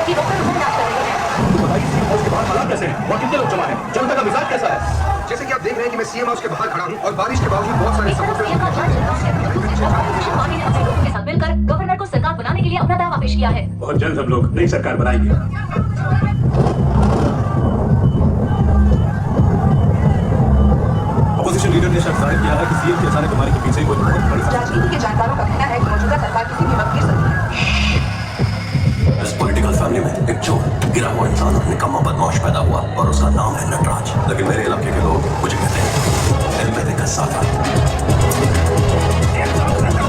जबकि डॉक्टर उनको इलाज कर रहे हैं। तो बताइए सीएम हाउस के बाहर हालात कैसे हैं? वहाँ कितने लोग जमा हैं? जनता का मिजाज कैसा है? जैसे कि आप देख रहे हैं कि मैं सीएम हाउस के बाहर खड़ा हूं और बारिश के बावजूद बहुत सारे सपोर्टर्स सीएम का चार्ज चल रहा है। पार्टी ने अपने लोगों के साथ मिलकर गवर्नर को सरकार बनाने के लिए अपना दावा पेश किया है। बहुत जल्द हम लोग नई सरकार बनाएंगे। अपोजिशन लीडर ने शर्त जाहिर किया है कि सीएम के अचानक हमारे के पीछे कोई बहुत बड़ी राजनीति के जानकारों का कहना है कि मौजूदा सरकार किसी भी वक्त गिर सकती है। इस पॉलिटिकल फैमिली में एक चोर गिरा हुआ इंसान और निकम्मा बदमाश पैदा हुआ और उसका नाम है नटराज। लेकिन मेरे इलाके के लोग मुझे कहते हैं एम्पैथी का साथा।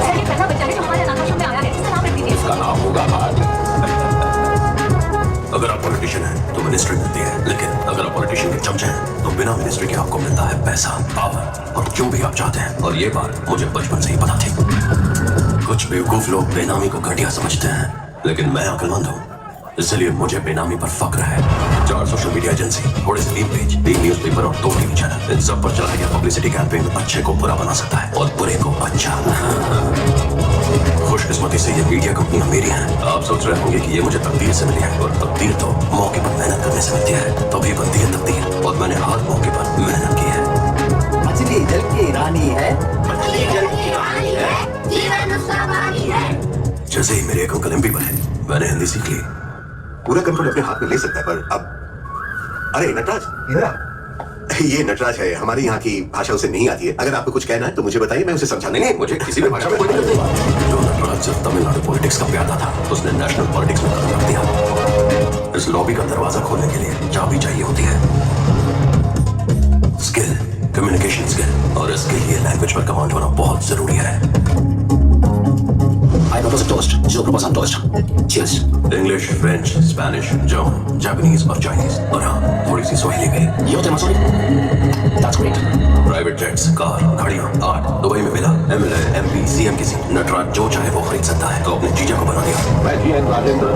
सैनिक पैसा बचाने जो हमारे अनाथाश्रम में आया है, इसका नाम रख दीजिए। उसका नाम होगा हाथ। अगर आप पॉलिटिशियन हैं तो मिनिस्ट्री मिलती है, लेकिन अगर आप पॉलिटिशियन के चमचे हैं तो बिना मिनिस्ट्री के आपको मिलता है पैसा, पावर और जो भी आप चाहते हैं। और ये बात मुझे बचपन से ही पता थी। कुछ बेवकूफ लोग बेनामी को घटिया समझते हैं, लेकिन मैं अक्लमंद हूँ, इसलिए मुझे बेनामी पर फक्र है। 4 सोशल मीडिया एजेंसी, थोड़े से लीड पेज, 3 न्यूज़पेपर और 2 टीवी चैनल, इन सब पर चलाया गया पब्लिसिटी कैंपेन अच्छे को बुरा बना सकता है और बुरे को अच्छा। खुशकिस्मती से ये मीडिया कंपनियां मेरी हैं। आप सोच रहे होंगे कि ये मुझे तकदीर से मिली है, और तकदीर तो मौके पर मेहनत करने से मिलती है, तभी बनती है तकदीर। और मैंने हर मौके पर मेहनत की है। मछली जल की रानी है, मछली जल की रानी है, जीवन उसका पानी है। जैसे ही मेरे एक अंकल एमपी बने, मैंने हिंदी सीख ली। पूरा कंट्रोल अपने हाथ में ले सकता है, पर अब अरे नटराज, इधर आ। ये नटराज है, हमारी यहाँ की भाषा उसे नहीं आती है। अगर आपको कुछ कहना है तो मुझे बताइए, मैं उसे समझा। नहीं, मुझे किसी भी भाषा में कोई दिक्कत नहीं। जो नटराज सिर्फ तमिलनाडु पॉलिटिक्स का प्यादा था, उसने नेशनल पॉलिटिक्स में कदम रख दिया। इस लॉबी का दरवाजा खोलने के लिए चाबी चाहिए होती है, स्किल, कम्युनिकेशन स्किल, और इसके लिए लैंग्वेज पर कमांड होना बहुत जरूरी है। I propose a toast. Joe propose on toast. Cheers. English, French, Spanish, German, Japanese और चाइनीज, और हाँ, थोड़ी सी सोहेली भी। Yo te masuri. That's great. Private jets, car, गाड़ियाँ, आर्ट, दुबई में मिला। एमएलए, एमपी, सीएम की सीट, नटराज जो चाहे वो खरीद सकता है, तो अपने जीजा को बना दिया। मैं GN राजेंद्र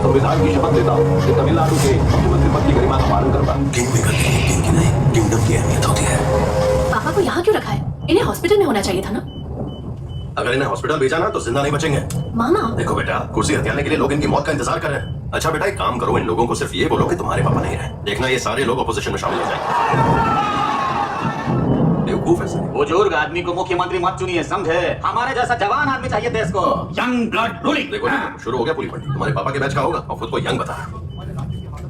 संविधान की शपथ लेता हूँ कि तमिलनाडु के मुख्यमंत्री पद की गरिमा का पालन करूंगा। किंग मेकर की किंग की नहीं, किंगडम की अहमियत होती है। पापा को यहाँ क्यों रखा है? इन्हें हॉस्पिटल में होना चाहिए था ना। अगर इन्हें हॉस्पिटल भेजा ना तो जिंदा नहीं बचेंगे। मामा, देखो बेटा, कुर्सी हथियाने के लिए लोग इनकी मौत का इंतजार कर रहे हैं। अच्छा बेटा, एक काम करो, इन लोगों को सिर्फ ये बोलो कि तुम्हारे पापा नहीं रहे। देखना ये सारे लोग अपोजिशन में शामिल हो जाएंगे। बेवकूफ है सारे। बुजुर्ग आदमी को मुख्यमंत्री मत चुनिए, समझे? हमारे जैसा जवान आदमी चाहिए देश को। Young blood ruling. देखो शुरू हो गया पूरी पट्टी। तुम्हारे पापा के बैच का होगा और खुद को यंग बता रहा है।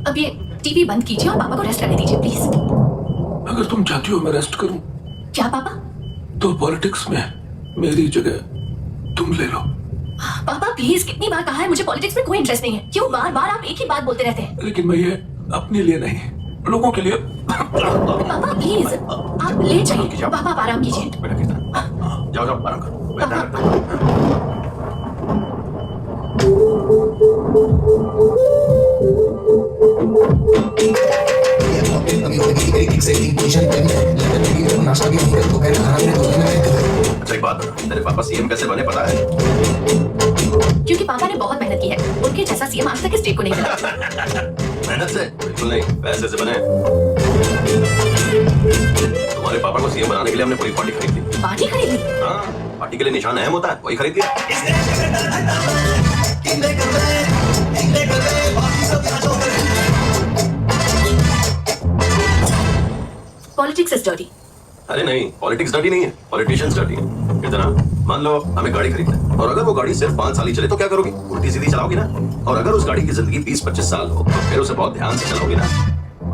अब ये टीवी बंद कीजिए और पापा को रेस्ट करने दीजिए प्लीज। अगर तुम चाहती हो मैं रेस्ट करूं, क्या पापा? तो पॉलिटिक्स में मेरी जगह तुम ले लो। पापा प्लीज, कितनी बार कहा है मुझे पॉलिटिक्स में कोई इंटरेस्ट नहीं है। क्यों बार बार आप एक ही बात बोलते रहते हैं? लेकिन मैं ये अपने लिए नहीं, लोगों के लिए। पापा प्लीज, आप लेट जाइए। पापा आप आराम कीजिए। बेटा कितना जाओ जाओ आराम करो। पापा, अच्छा एक बात बता, तेरे पापा सीएम कैसे बने पता है? क्योंकि पापा ने बहुत मेहनत की है। उनके जैसा सीएम आज तक इस स्टेट को नहीं मिला। मेहनत से? बिल्कुल नहीं, पैसे से बने। तुम्हारे पापा को सीएम बनाने के लिए हमने पूरी पार्टी खरीद ली। पार्टी खरीद ली? हाँ, पार्टी के लिए निशान अहम होता है, वही खरीद लिया। Politics is dirty. अरे नहीं, पॉलिटिक्स डर्टी नहीं है, पॉलिटिशियंस डर्टी है। कितना? मान लो हमें गाड़ी खरीदना है, और अगर वो गाड़ी सिर्फ 5 साल ही चले तो क्या करोगी? उल्टी सीधी चलाओगी ना। और अगर उस गाड़ी की जिंदगी 20-25 साल हो तो फिर उसे बहुत ध्यान से चलाओगी ना।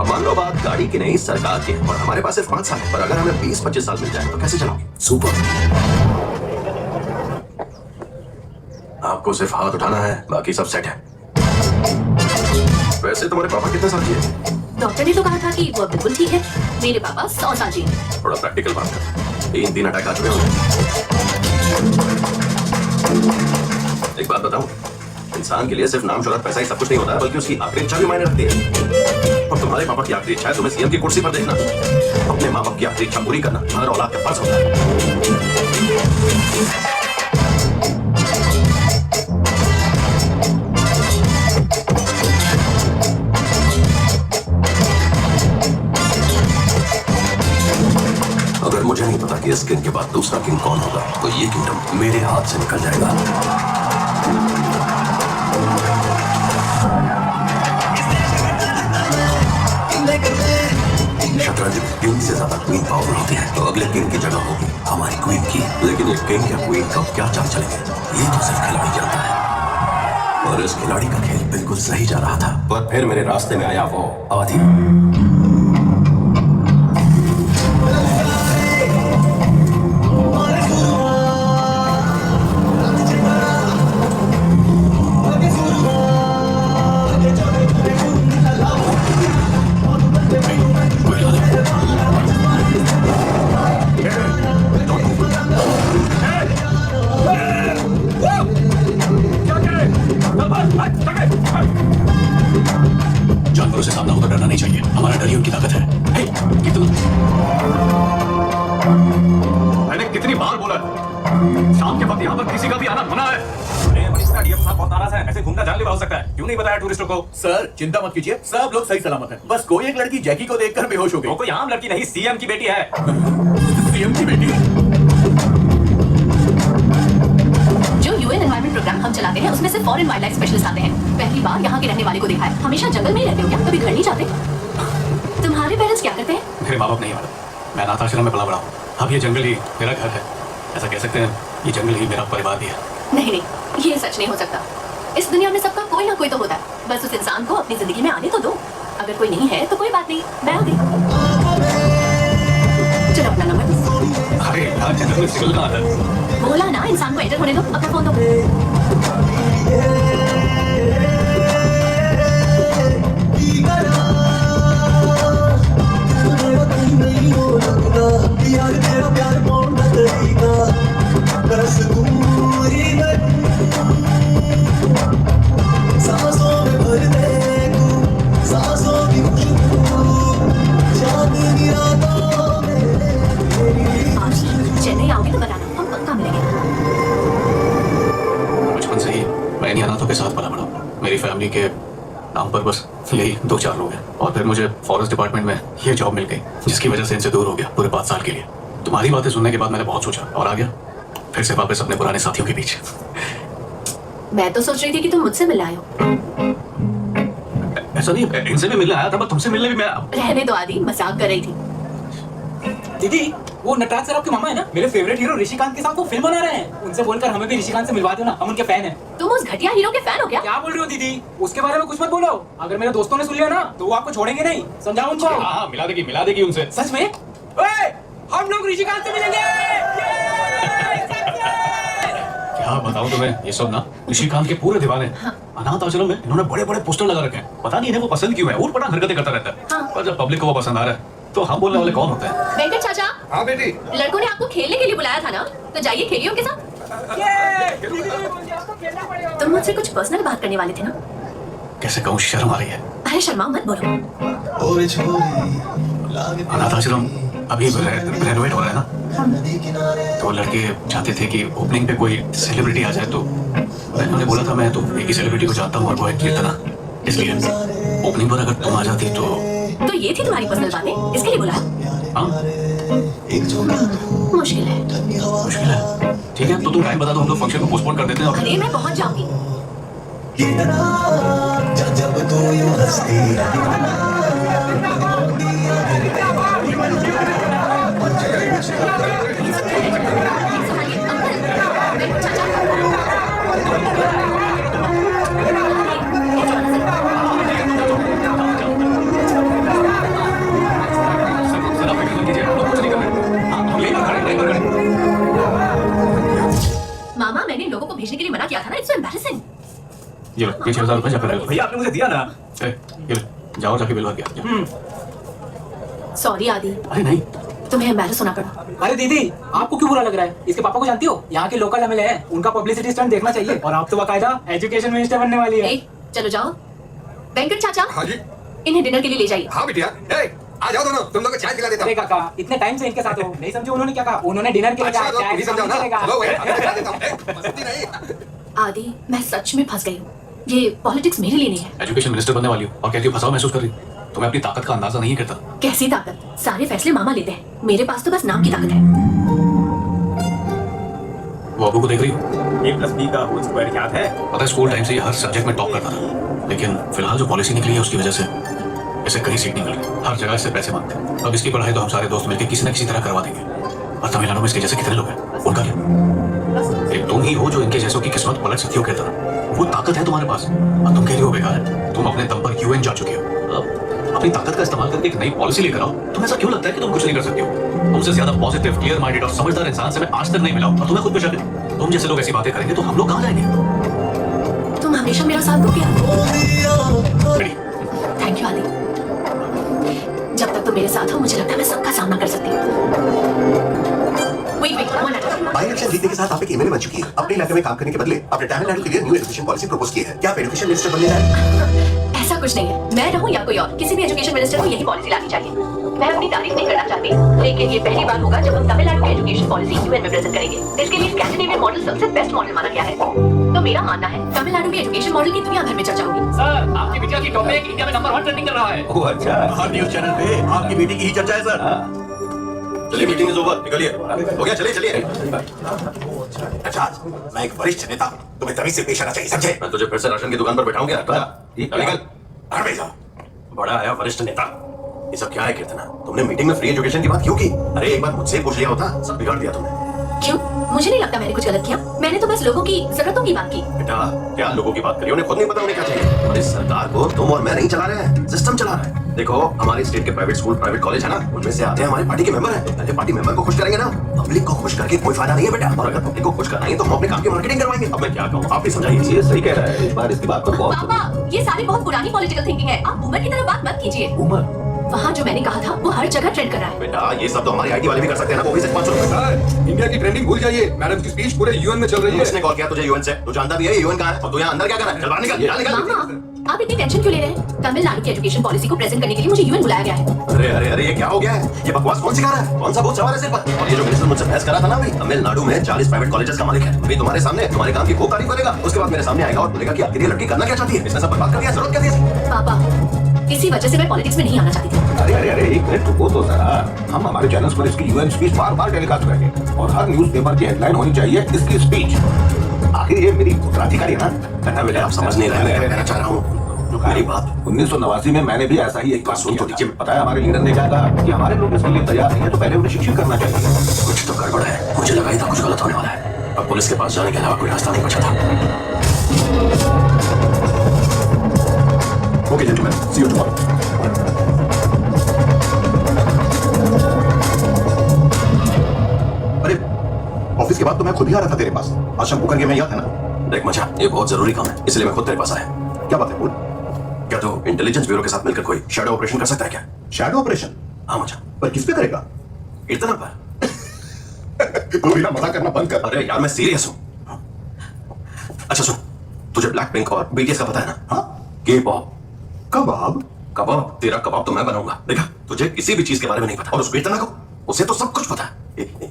अब मान लो बात गाड़ी की नहीं, सरकार की है, और हमारे पास सिर्फ 5 साल है, पर अगर हमें 20-25 साल मिल जाए तो कैसे चलाओगी? सुपर। आपको सिर्फ हाथ उठाना है, बाकी सब सेट है। वैसे तुम्हारे पापा कितने साल जिए? डॉक्टर ने तो कहा था कि वो बिल्कुल ठीक है। मेरे पापा 100 साल जिए। थोड़ा प्रैक्टिकल बात कर। 3 अटैक आ चुके होंगे। एक बात बताऊं, इंसान के लिए सिर्फ नाम, शोहरत, पैसा ही सब कुछ नहीं होता है, बल्कि उसकी आखिरी इच्छा भी मायने रखती है। और तुम्हारे पापा की आखिरी इच्छा है तुम्हें सीएम की कुर्सी पर देखना। अपने माँ बाप की आखिरी इच्छा पूरी करना हर औलाद का फर्ज होता है। अगर मुझे नहीं पता कि इस किंग के बाद दूसरा किंग कौन होगा, तो ये किंगडम मेरे हाथ से निकल जाएगा। ये किंग या क्वीन कब क्या चाल चलेंगे ये तो सिर्फ खिलाड़ी जानता है। और इस खिलाड़ी का खेल बिल्कुल सही जा रहा था, पर फिर मेरे रास्ते में आया वो आदि। जानवरों से सामना हो तो डरना नहीं चाहिए, हमारा डर ही उनकी ताकत है। हे, मैंने कितनी बार बोला शाम के वक्त यहाँ पर किसी का भी आना मना है। डीएम साहब बहुत नाराज है, ऐसे घूमना जानलेवा हो सकता है। क्यों नहीं बताया टूरिस्टों को? सर चिंता मत कीजिए, सब लोग सही सलामत हैं। बस कोई एक लड़की जैकी को देखकर बेहोश हो गई। वो कोई आम लड़की नहीं, सीएम की बेटी है। सीएम की बेटी? जो यूएन एनवायरमेंट प्रोग्राम हम चलाते हैं उसमें से फॉरेन वाइल्ड लाइफ स्पेशलिस्ट आते हैं। पहली बार यहाँ के रहने वाले को देखा है। हमेशा जंगल में ही रहते हो क्या? कभी घर नहीं जाते? तुम्हारे पेरेंट्स क्या करते हैं? मेरे माँ बाप नहीं है, मैं अनाथ आश्रम में पला बड़ा हूँ। अब ये जंगल ही मेरा घर है, ऐसा कह सकते हैं। ये जंगल ही मेरा परिवार भी है। नहीं नहीं, ये सच नहीं हो सकता। इस दुनिया में सबका कोई ना कोई तो होता है, बस उस इंसान को अपनी जिंदगी में आने तो दो। अगर कोई नहीं है तो कोई बात नहीं, मैं आ गई। चलो अपना नंबर। अरे यार जंगल में सिग्नल कहाँ आता है? बोला ना, इंसान को एंटर होने दो, अपना फोन दो। चेन्नई आओगे तो बताना, हम पक्का मिलेंगे। बचपन से ही मैं इन्हीं अनाथों के साथ पला बड़ा हूँ। मेरी फैमिली के नाम पर बस यही 2-4 लोग हैं, और फिर मुझे फॉरेस्ट डिपार्टमेंट में ये जॉब मिल गई, जिसकी वजह से इनसे दूर हो गया पूरे 5 साल के लिए। तुम्हारी बातें सुनने के बाद मैंने बहुत सोचा और आ गया फिर से वापस अपने पुराने साथियों के बीच। मैं तो सोच रही थी कि तुम मुझसे मिलने आए हो। ऐसा नहीं, इनसे भी मिलने आया था, बस तुमसे मिलने भी मैं। रहने दो आदि, मजाक कर रही थी। दीदी वो नटराज सर आपके मामा है ना, मेरे फेवरेट हीरो ऋषिकांत के साथ वो फिल्म बना रहे हैं। उनसे बोलकर हमें भी ऋषिकांत से मिलवा दो ना, हम उनके फैन हैं। तुम उस घटिया हीरो के फैन हो क्या? क्या बोल रही हो दीदी? उसके बारे में कुछ मत बोलो। अगर मेरे दोस्तों ने सुन लिया ना तो वो आपको छोड़ेंगे नहीं, समझाओ उनको। हाँ मिला देगी उनसे। सच में? ओए, हम लोग ऋषिकांत से मिलेंगे। क्या बताऊं तुम्हें, ये सब ना ऋषिकांत के पूरे दीवाने। अनाथ आश्रम में इन्होंने बड़े बड़े पोस्टर लगा रखे हैं। पता नहीं इन्हें वो पसंद क्यों है, ऊट पटांग हरकतें करता रहता है। पर जब पब्लिक को वो पसंद आ रहा है तो हम बोलने वाले कौन होते हैं? वेंकट चाचा। हाँ बेटी। लड़कों ने आपको खेलने के लिए बुलाया था ना, तो जाइए खेलिए उनके साथ। तुम मुझसे कुछ पर्सनल बात करने वाले थे ना? कैसे कहूँ, शर्म आ रही है। अरे शर्मा मत बोलो। अनाथ आश्रम अभी रेनोवेट हो रहा है ना, तो लड़के चाहते थे कि ओपनिंग पे कोई सेलिब्रिटी आ जाए। तो मैंने बोला था मैं तो एक ही सेलिब्रिटी को जानता हूँ और वो है कीर्तना, इसलिए ओपनिंग पर अगर तुम आ जाती तो ये थी तुम्हारी पर्सनल बातें, इसके लिए बुलाया? हाँ मुश्किल है। मुश्किल है, ठीक है तो तुम टाइम बता दो, हम लोग फंक्शन को पोस्टपोन कर देते हैं। अरे मैं पहुंच जाऊंगी। मामा मैंने लोगों को भेजने के लिए मना किया था ना, इट्स सो एम्बैरेसिंग। ये लो, ये 6,000 रुपए जाकर भैया आपने मुझे दिया ना। ये लो, जाओ जाके बिल भर दिया। सॉरी आदि, अरे नहीं, तुम्हें एम्बैरेस होना पड़ा। अरे दीदी आपको क्यों बुरा लग रहा है? इसके पापा को जानती हो? यहाँ के लोकल एमएलए हैं, उनका पब्लिसिटी स्टंट देखना चाहिए। और आप तो बाकायदा एजुकेशन मिनिस्टर बनने वाली है। चलो जाओ। वेंकट चाचा। हाँ जी। इन्हें डिनर के लिए ले जाइए। हाँ बिटिया, आ जाओ दोनों, तुम लोग को चाय पिला देता अरे काका इतने टाइम से इनके साथ हो, नहीं समझे उन्होंने क्या कहा? उन्होंने डिनर के लिए कहा, चाय नहीं समझाओ ना। चलेगा। चलो पिला देता हूँ। मस्ती नहीं। आदि मैं सच में फंस गई हूँ, ये पॉलिटिक्स मेरे लिए नहीं है। एजुकेशन मिनिस्टर बनने वाली हो और कहती हो फंसाव महसूस कर रही। तुम्हें अपनी ताकत का अंदाजा नहीं करता। कैसी ताकत? सारे फैसले मामा लेते हैं, मेरे पास तो बस नाम की ताकत है। वो अबू को देख रही हो? A+B का होल स्क्वायर याद है? पता है स्कूल टाइम से ये हर सब्जेक्ट में टॉप करता था, लेकिन फिलहाल जो पॉलिसी निकली है उसकी वजह से इसे कहीं सीट नहीं मिल रही। हर जगह इससे पैसे मांगते हैं। अब इसकी पढ़ाई तो हम सारे दोस्त मिलकर किसी न किसी तरह करवा देंगे। और तमिलनाडु में इसके जैसे कितने लोग हैं, उनका क्या? एक तुम ही हो जो इनके जैसों की किस्मत पलट सकती हो कहता। वो ताकत है तुम्हारे पास और तुम कह रही हो बेकार है। तुम अपने दम पर यूएन जा चुके हो। अब अपनी ताकत का इस्तेमाल करके एक नई पॉलिसी लेकर आओ। तुम्हें ऐसा क्यों लगता है कि तुम कुछ नहीं कर सकते हो? तुमसे ज्यादा पॉजिटिव, क्लियर माइंडेड और समझदार इंसान से मैं आज तक नहीं मिला हूं और तुम्हें खुद पे शक है। तुम जैसे लोग ऐसी बातें करेंगे तो हम लोग कहां जाएंगे? तुम हमेशा मेरा साथ दोगे। रेडी? थैंक यू आदि। जब तक तुम मेरे साथ हो मुझे लगता है मैं सबका सामना कर सकती हूँ। Wait, one minute. By election जीतने के साथ आप एक एमएलए बन चुकी है। अपने इलाके में काम करने के बदले अपने तमिलनाडु के लिए न्यू एजुकेशन पॉलिसी प्रपोज की है। क्या आप एजुकेशन मिनिस्टर बनने हैं? ऐसा कुछ नहीं है। मैं रहूं या कोई और, किसी भी एजुकेशन मिनिस्टर को यही पॉलिसी लानी चाहिए। मैं अपनी तारीफ नहीं करना चाहती, लेकिन ये पहली बार होगा जब हम तमिलनाडु की एजुकेशन पॉलिसी यूएन में प्रेजेंट करेंगे। इसके लिए स्कैंडिनेवियन मॉडल सबसे बेस्ट मॉडल माना गया है। तो मेरा मानना है तमिलनाडु की एजुकेशन मॉडल की दुनिया भर में चर्चा होगी। सर, आपकी बिटिया की टॉपिक इंडिया में नंबर 1 ट्रेंडिंग कर रहा है। ओह अच्छा, हर न्यूज चैनल पे आपकी बेटी की ही चर्चा है सर। चलिए मीटिंग इज ओवर, निकलिए। हो गया, चलिए चलिए। अच्छा, मैं एक वरिष्ठ नेता हूँ, तुम्हें तमीज से पेश आना चाहिए, समझे? मैं तुझे फिर से राशन की दुकान पर बैठाऊंगा। निकल। अरे जाओ। बड़ा आया वरिष्ठ नेता। ये सब क्या है कीर्तना? तुमने मीटिंग में फ्री एजुकेशन की बात क्यों की? अरे एक बार मुझसे पूछ लिया होता, सब बिगाड़ दिया तुमने। क्यों? मुझे नहीं लगता मैंने कुछ गलत किया। मैंने तो बस लोगों की जरूरतों की बात की। बेटा, क्या लोगों की बात करी? उन्हें खुद नहीं पता उन्हें क्या चाहिए। और इस सरकार को तुम और मैं नहीं चला रहे हैं, सिस्टम चला रहा है। देखो, हमारे स्टेट के प्राइवेट स्कूल, प्राइवेट कॉलेज है ना, उनमें से आते हैं हमारे पार्टी के मेंबर हैं। पहले पार्टी मेंबर को खुश करेंगे ना। पब्लिक को खुश करके कोई फायदा नहीं है बेटा। और अगर पब्लिक को खुश करना है तो हम अपने काम की मार्केटिंग करवाएंगे। अब मैं क्या कहूँ, आप ही समझाइए। ये सही कह रहा है, इस बार इसकी बात पर पापा, ये सारी बहुत पुरानी पॉलिटिकल थिंकिंग है। आप उम्र की तरह बात मत कीजिए। उम्र वहाँ जो मैंने कहा था वो हर जगह ट्रेंड कर रहा है। बेटा, ये सब तो हमारी आईटी वाले भी कर सकते हैं ना। वो भी सिर्फ 500 रुपए। इंडिया की ट्रेंडिंग भूल जाइए। मैडम की स्पीच पूरे यूएन में चल रही है। किसने कॉल किया तुझे यूएन से? तू जानता भी है यूएन कहाँ है और तू यहाँ अंदर क्या कर रहा है? चल बाहर निकल, मामा, आप इतनी टेंशन क्यों ले रहे हैं? तमिलनाडु की एजुकेशन पॉलिसी को प्रेजेंट करने के लिए मुझे यूएन बुलाया गया है। अरे अरे अरे, ये क्या हो गया है? ये बकवास कौन सिखा रहा है? कौन सा भूत सवार है सिर पर? और ये जो मिनिस्टर मुझसे बहस कर रहा था ना अभी, तमिलनाडु में 40 प्राइवेट कॉलेजेस का मालिक है। अभी तुम्हारे सामने तुम्हारे काम की खूब तारीफ करेगा, उसके बाद मेरे सामने आएगा और बोलेगा कि आखिर ये लड़की करना क्या चाहती है? इसने सब बर्बाद कर दिया, जरूरत क्या थी इसकी? पापा, इसी वजह से मैं पॉलिटिक्स में नहीं आना चाहती थी। अरे अरे अरे, एक मिनट रुको तो जरा। हम हमारे चैनल्स पर इसकी यूएन स्पीच बार बार टेलीकास्ट करेंगे और हर न्यूज़पेपर की हेडलाइन होनी चाहिए इसकी स्पीच। आखिर ये मेरी उत्तराधिकारी है ना। बेटा, आप समझ नहीं रहे, मैं कहना चाह रहा हूँ मेरी बात। 1989 में मैंने भी ऐसा ही एक बात सुन तो किया लीजिए। था। पता है हमारे लीडर ने क्या कहा कि हमारे लोग इसके लिए तैयार नहीं है तो पहले उन्हें शिक्षित करना चाहिए। कुछ तो गड़बड़ है, मुझे लगा ही था कुछ गलत होने वाला है। अब पुलिस के पास जाने के अलावा कोई रास्ता नहीं बचा था। Okay gentleman, see you tomorrow. अरे, ऑफिस के बाद तो मैं खुद ही आ रहा था तेरे पास। आज शाम को करके मैं याद है ना। देख मचा, ये बहुत जरूरी काम है, इसलिए मैं खुद तेरे पास आया। क्या बात है, बोल। क्या तू इंटेलिजेंस ब्यूरो के साथ मिलकर कोई शैडो ऑपरेशन कर सकता है क्या? Shadow operation? हाँ मचा। पर किस पे करेगा? इतना पर? तू मेरा मजाक करना बंद कर। अरे यार, मैं सीरियस हूँ। अच्छा सुन, तुझे ब्लैक पिंक और बीटीएस का पता है ना? हाँ? के पॉप। कबाब? कबाब? तेरा कबाब तो मैं बनाऊंगा। देखा, तुझे किसी भी चीज के बारे में नहीं पता और उस कीर्तना को, उसे तो सब कुछ पता है।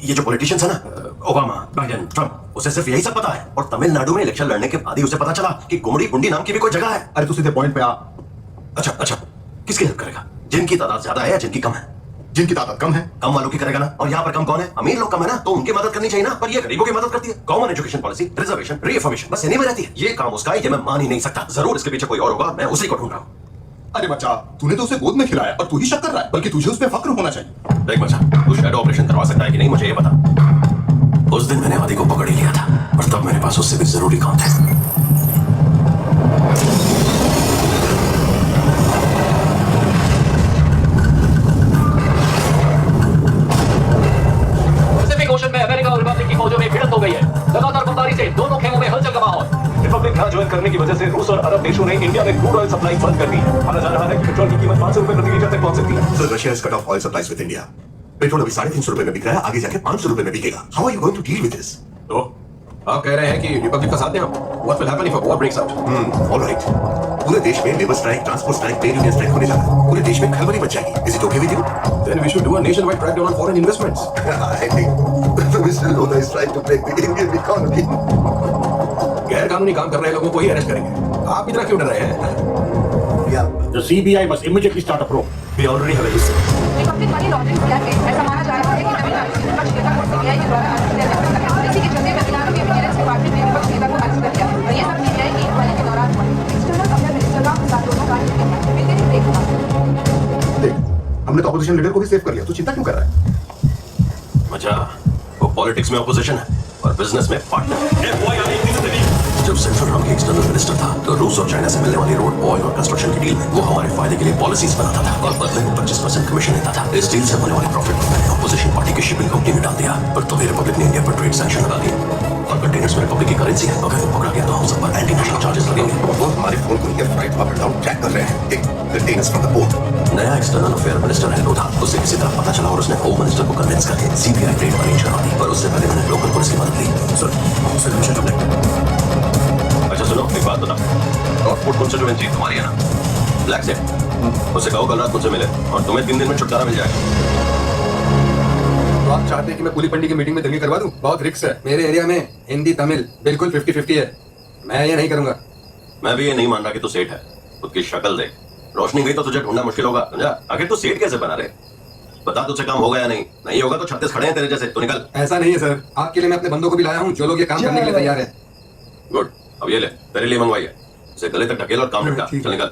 ये जो पॉलिटिशियंस है ना, ओबामा, बाइडेन, ट्रम्प, उसे सिर्फ यही सब पता है। और तमिलनाडु में इलेक्शन लड़ने के बाद ही उसे पता चला कि गुमड़ी गुंडी नाम की भी कोई जगह है। अरे तू सीधे पॉइंट पे आ। अच्छा अच्छा, किसकी हेल्प करेगा? जिनकी तादाद ज्यादा है या जिनकी कम है? जिनकी तादाद कम है। कम वालों की करेगा ना। और यहाँ पर कम कौन है? अमीर लोग कम है ना, तो उनकी मदद करनी चाहिए ना। पर ये गरीबों की मदद करती है। कॉमन एजुकेशन पॉलिसी, रिजर्वेशन, रीइंफॉर्मेशन, बस इन्हीं में रहती है। ये काम उसका है, ये मैं मान ही नहीं सकता। जरूर इसके पीछे कोई और होगा, मैं उसी को ढूंढ रहा हूँ। अरे बच्चा, तूने तो उसे गोद में खिलाया और तू ही शक कर रहा है, बल्कि तुझे उस पे फक्र होना चाहिए। देख बच्चा, तू शैडो ऑपरेशन करवा सकता है कि नहीं मुझे ये बता। उस दिन मैंने आदि को पकड़ ही लिया था और तब मेरे पास उससे भी जरूरी काम था। पैसिफिक ओशन में अमेरिका और रिपब्लिक की फौजों में भिड़ंत हो गई है। लगातार बमबारी से दोनों खेमों में हलचल का माहौल। रिपब्लिक ना ज्वाइन करने की वजह से रूस और अरब देशों ने इंडिया में क्रूड ऑयल सप्लाई बंद कर दी है। माना जा रहा है कि पेट्रोल की कीमत 500 रुपए प्रति लीटर तक पहुंच सकती है। So Russia has cut off oil supplies with India. Petrol अभी 350 रुपए में बिक रहा है, आगे जाके 500 रुपए में बिकेगा। How are you going to deal with this? तो आप कह रहे हैं कि रिपब्लिक का साथ दें हम? What will happen if a war breaks out? All right. पूरे देश में labour strike, transport strike, trade union strike होने जा रहा है। पूरे देश में खलबली मच जाएगी। Is it okay with you? Then we should do a nationwide crackdown on foreign investments. I think Mr. Lona is trying to break the Indian economy. गैर कानूनी काम कर रहे लोगों को ही अरेस्ट करेंगे। आप इतना क्यों डर रहे हैं? Yeah. The CBI must immediately start a probe. We already have a list. Republic money laundering किया है। ऐसा माना जा रहा है कि तमिलनाडु के विपक्ष नेता को सीबीआई के द्वारा अरेस्ट किया जा सकता है। इसी के चलते तमिलनाडु के विजिलेंस डिपार्टमेंट ने विपक्ष नेता को अरेस्ट कर लिया और ये सब सीबीआई की इंक्वायरी के दौरान हुआ। एक्सटर्नल अफेयर मिनिस्टर का साथ दोनों कार्य किए हैं। बिल्कुल ही ब्रेक हुआ। देख, हमने तो अपोजिशन लीडर को भी सेव कर लिया, तू चिंता क्यों कर रहा है? अच्छा, वो पॉलिटिक्स में ऑपोजिशन है और बिजनेस में पार्टनर। जब सेंट्रल रॉक एक्सटर्नल मिनिस्टर था तो रूस और चाइना से मिलने वाली रोड, ऑयल और कंस्ट्रक्शन की डील में वो हमारे फायदे के लिए पॉलिसीज बनाता था और बदले में 25% कमीशन लेता था। इस डील से होने वाले प्रॉफिट को मैंने ऑपोजिशन पार्टी की शिपिंग कंपनी में डाल दिया, पर तभी रिपब्लिक ने इंडिया पर ट्रेड सैंक्शन लगा दिए और कंटेनर्स में रिपब्लिक की करेंसी है। अगर वो पकड़ा गया तो हम सब पर एंटी नेशनल चार्जेस लगेंगे। वो हमारे फोन को लेकर flight up and down track कर रहे हैं। एक कंटेनर्स फ्रॉम द पोर्ट। नया एक्सटर्नल अफेयर मिनिस्टर है लोधा, उसे किसी तरह पता चला और उसने होम मिनिस्टर को कन्विंस करके सीबीआई रेड अरेंज करा दी, पर उससे पहले मैंने लोकल पुलिस की मदद ली। सर, अच्छा सुनो, एक बात बता, नॉर्थपोर्ट कॉन्स्टिट्यूएंसी तुम्हारी है ना? ब्लैक से उसे कहो कल रात मुझसे मिले और तुम्हें 3 दिन में छुटकारा मिल जाएगा। तो आप चाहते हैं कि मैं पुलिस पंडी की मीटिंग में दंगे करवा दूं? बहुत रिस्क है। मेरे एरिया में हिंदी तमिल बिल्कुल 50-50 है। मैं ये नहीं करूंगा। मैं भी ये नहीं मान रहा कि तू सेठ है। खुद की शक्ल देख, रोशनी गई तो तुझे ढूंढना मुश्किल होगा, समझा? आखिर तू सेठ कैसे बना रहे? बता, तुझसे काम होगा या नहीं? नहीं होगा तो 36 खड़े हैं तेरे जैसे, तो निकल। ऐसा नहीं है सर, आपके लिए मैं अपने बंदों को भी लाया हूँ जो लोग ये काम करने के लिए तैयार है। गुड, अब ये ले, तेरे लिए मंगवाई है। इसे गले तक ढकेल और काम निपटा। चल निकल।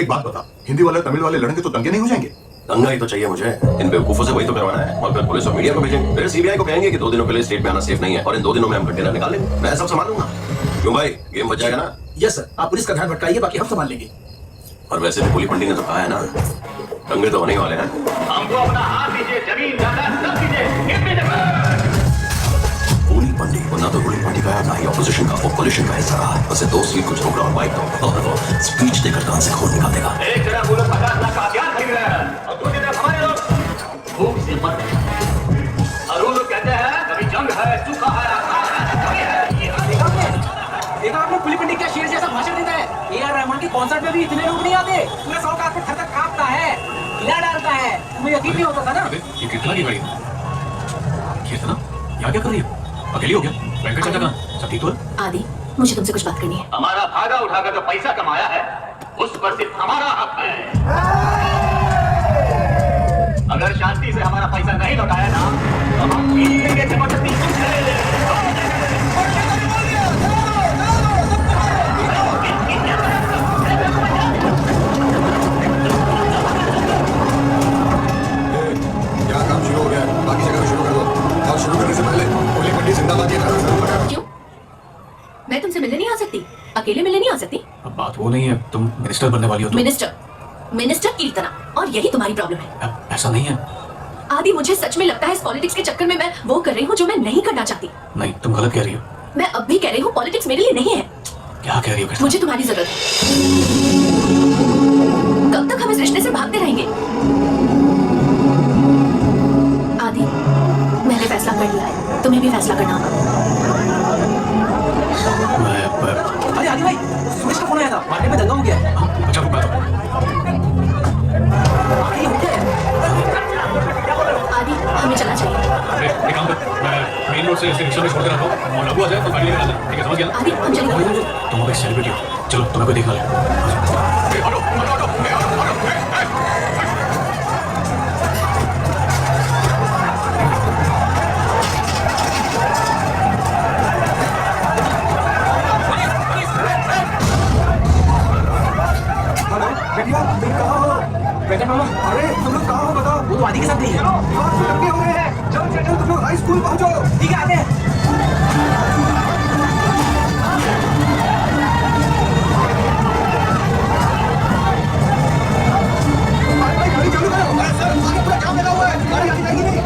एक बात बता, हिंदी वाले तमिल वाले लड़ेंगे तो दंगे नहीं हो जाएंगे? दंगा ही तो चाहिए मुझे। इन बेवकूफों से वही तो करवाना है और फिर पुलिस और मीडिया को भेजेंगे। फिर सीबीआई को कहेंगे कि 2 दिनों के लिए स्टेट में आना सेफ नहीं है और इन 2 दिनों में हम कंटेनर निकाल लेंगे। मैं सब संभाल लूंगा। क्यों भाई, गेम बच जाएगा ना? यस सर, आप पुलिस का ध्यान भटकाइए, बाकी हम संभाल लेंगे। और वैसे भी पुलिस पंडी ने तो कहा है ना, दंगे तो होने ही वाले हैं। हमको अपना हाथ दीजिए, जमीन जायदाद सब दीजिए। पुलिस पंडी वो ना तो पुलिस पंडी का है, ना ही ऑपोजिशन का, वो कोलिशन का हिस्सा रहा। उसे 2 सीट कुछ ठोकरा और बाइक दो और वो स्पीच देकर कान से खून निकाल देगा। एक तरफ वो लोग 50 लाख का हथियार खरीद रहे हैं और दूसरी तरफ हमारे लोग भूख से मर रहे हैं। और वो लोग कहते हैं कभी जंग है, सूखा है, अकाल है, कभी है ये देखा आपने पुलिस पंडित क्या शेर जैसा भाषण देता है। ए आर रहमान के कॉन्सर्ट में भी इतने लोग नहीं आते, पूरा 100 कारपेट थर थर कांपता है, हिला डालता है। तुम्हें यकीन नहीं होता था ना? ये कितना की गाड़ी है? कितना? यहाँ क्या कर रही है? अकेली हो क्या? वेंकट चाचा कहाँ? सब ठीक तो है? आदि, मुझे तुमसे कुछ बात करनी है। हमारा भागा उठाकर जो पैसा कमाया है उस पर सिर्फ हमारा हक है। अगर शांति से हमारा पैसा नहीं लौटाया ना तो हम छीन लेंगे जबरदस्ती। क्या काम शुरू हो गया है? बाकी जगह शुरू कर दो और शुरू करने से पहले पुलिस पंडी जिंदाबाद ये नारा जरूर लगा। क्यों? मैं तुमसे मिलने नहीं आ सकती? अकेले मिलने नहीं आ सकती? अब बात वो नहीं है, तुम मिनिस्टर बनने वाली हो तो। मिनिस्टर की तरह, और यही तुम्हारी प्रॉब्लम है। ऐसा नहीं है आदि, मुझे सच में लगता है इस पॉलिटिक्स के चक्कर में मैं वो कर रही हूँ जो मैं नहीं करना चाहती। नहीं, तुम गलत कह रही हो। मैं अब भी कह रही हूँ पॉलिटिक्स मेरे लिए नहीं है। क्या कह रही हो? मुझे तुम्हारी जरूरत है। कब तक हम इस रिश्ते से भागते रहेंगे? आदि, मैंने फैसला कर लिया है, तुम्हें भी फैसला करना होगा। अरे आदि भाई, सुरेश का फोन आया था, मार्केट में दंगा हो गया है। अच्छा रुक बैठो। आगे हो गया है। आदि, हमें चलना चाहिए। अरे एक काम कर, मैं मेन रोड से इसे रिक्शा में छोड़ के रखा हूँ और लघु आ जाए तो गाड़ी लेकर आ जाए। ठीक है, समझ गया ना? आदि, हम चलेंगे। तुम अब एक सेलिब्रिटी हो, चलो तुम्हें कोई देखना ले। बेटिया, तुम कहाँ हो? वेंकट मामा, अरे तुम लोग कहाँ हो बताओ? वो तो आदि के साथ नहीं है। लड़के हो रहे हैं। चलो चलो तुम लोग हाई स्कूल पहुंचो। ठीक है, आते हैं। भाई गाड़ी चालू करो। अरे सर, आगे पूरा जाम लगा हुआ है, गाड़ी आगे जाएगी नहीं।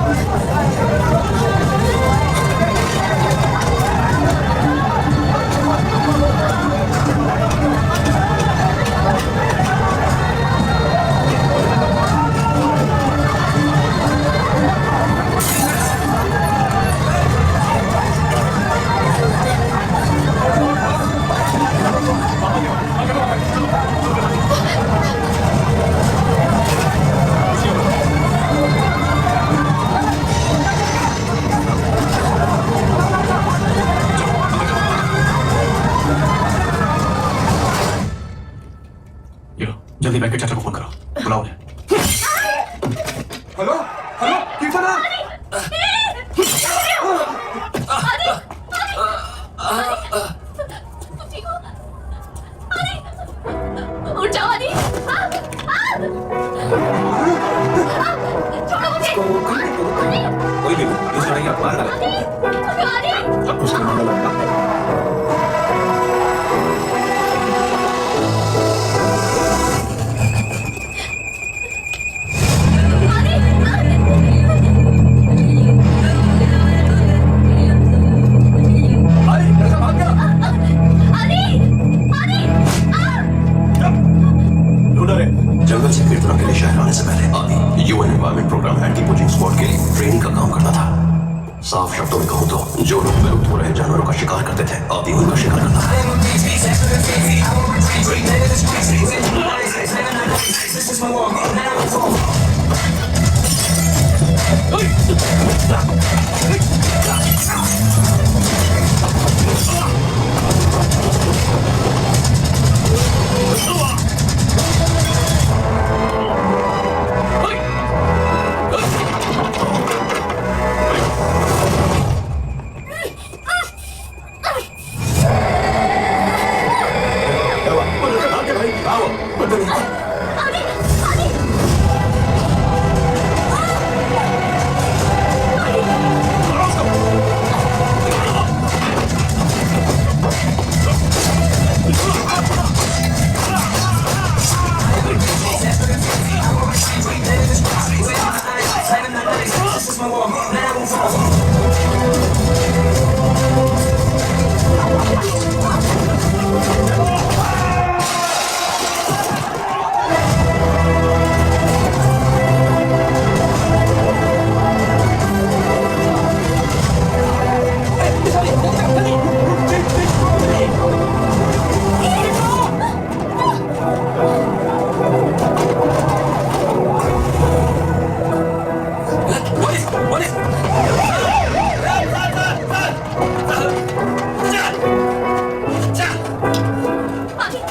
ये लो, जल्दी वेंकट चाचा को फोन करो, बुलाओ उन्हें। Hello hello, Keerthana. उठ जाओ आदि। छोड़ो मुझे। क्षेत्र के लिए शहर आने से पहले आदि UN environment programme anti poaching squad के लिए ट्रेनिंग का काम करता था। साफ शब्दों में कहूं तो जो लोग विलुप्त हो रहे जानवरों का शिकार करते थे, आदि उनका शिकार करता था।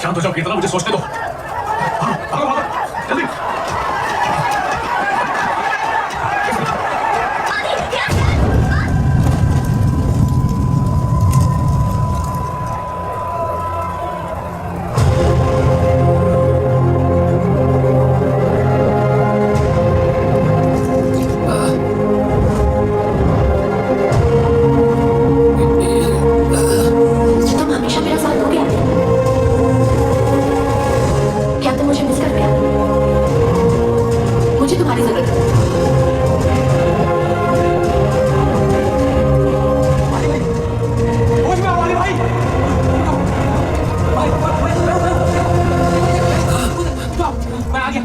शांत हो जाओ कीर्तना, मुझे सोचने दो। भागो भागो जल्दी। तुम हमेशा मेरा साथ दोगे? क्या तुम मुझे मिस कर रहे हो? मुझे तुम्हारी जरूरत है। मैं आ गया।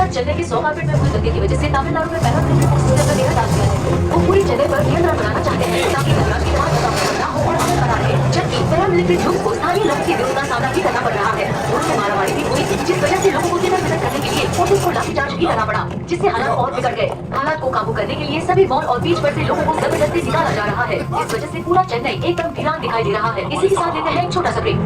चेन्नई के 100 कारपेट में हुए दंगे की वजह से तमिलनाडु में पहला मिलिट्री फोर्सेस का डेरा डाल दिया है। वो पूरी जगह पर नियंत्रण बनाना चाहते हैं ताकि नटराज की तरह खत्म ना हो और असर बना रहे। जबकि पैरामिलिट्री ग्रुप को स्थानीय लोगों के विरोध का सामना भी करना पड़ रहा है। उनसे मारामारी भी हुई जिस वजह से लोगों को इधर उधर करने के लिए पुलिस को लाठीचार्ज भी करना पड़ा, जिससे हालात और बिगड़ गए। हालात को काबू करने के लिए सभी मॉल और बीच पर से लोगों को जबरदस्ती निकाला जा रहा है। इस वजह से पूरा चेन्नई एकदम वीरान दिखाई दे रहा है। इसी के साथ लेते हैं एक छोटा सा ब्रेक।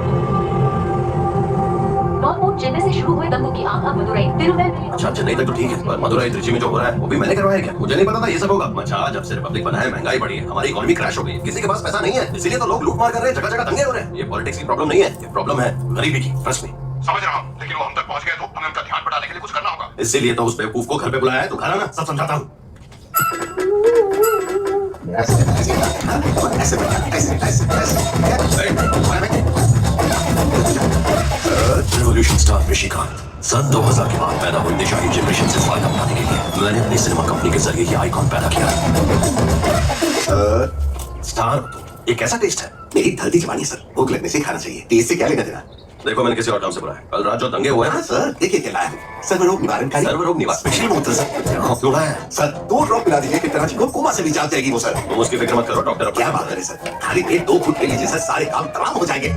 नॉर्थ चेन्नई से शुरू हुए दंगों की आग अब मदुरई, तिरुनेलवेली। अच्छा चेन्नई तक तो ठीक है, पर मदुरई त्रिची में जो हो रहा है वो भी मैंने करवाया क्या? मुझे नहीं पता था ये सब होगा। अच्छा जब से रिपब्लिक बना है महंगाई बढ़ी है, हमारी इकोनॉमी क्रैश हो गई है, किसी के पास पैसा नहीं है, इसीलिए तो लोग लूटमार कर रहे हैं, जगह जगह दंगे हो रहे हैं। ये पॉलिटिक्स की प्रॉब्लम नहीं है, ये प्रॉब्लम है गरीबी की। Trust me. समझ रहा हूँ, लेकिन वो हम तक पहुँच गए तो हमें उनका ध्यान बटाने के लिए कुछ करना होगा। इसीलिए तो उस बेवकूफ को घर पे बुलाया है, तो घर आना, सब समझाता हूँ। रेवोल्यूशन स्टार ऋषिकांत सन 2000 के बाद पैदा हुई निशाही जनरेशन से फायदा उठाने के लिए मैंने अपनी सिनेमा कंपनी के जरिए ये आइकॉन पैदा किया। स्टार ये कैसा टेस्ट है? मेरी धरती जवानी सर, भूख लगने से खाना चाहिए, टेस्ट से क्या लेना देना। देखो मैंने किसी और काम से बुलाया, कल रात जो दंगे हुए हैं सर, देखिए क्या लाया हूँ, सर्वरोग निवारणकारी। सर्वरोग निवारण स्पेशल बोतल सर। क्यों लाया है? सर 2 ड्रॉप पिला दीजिए, कितना को कोमा से भी जाग जाएगी वो सर। तुम उसकी फिक्र मत करो डॉक्टर। क्या बात करें सर, खाली पेट 2 फुट ले लीजिए सर, सारे काम तमाम हो जाएंगे।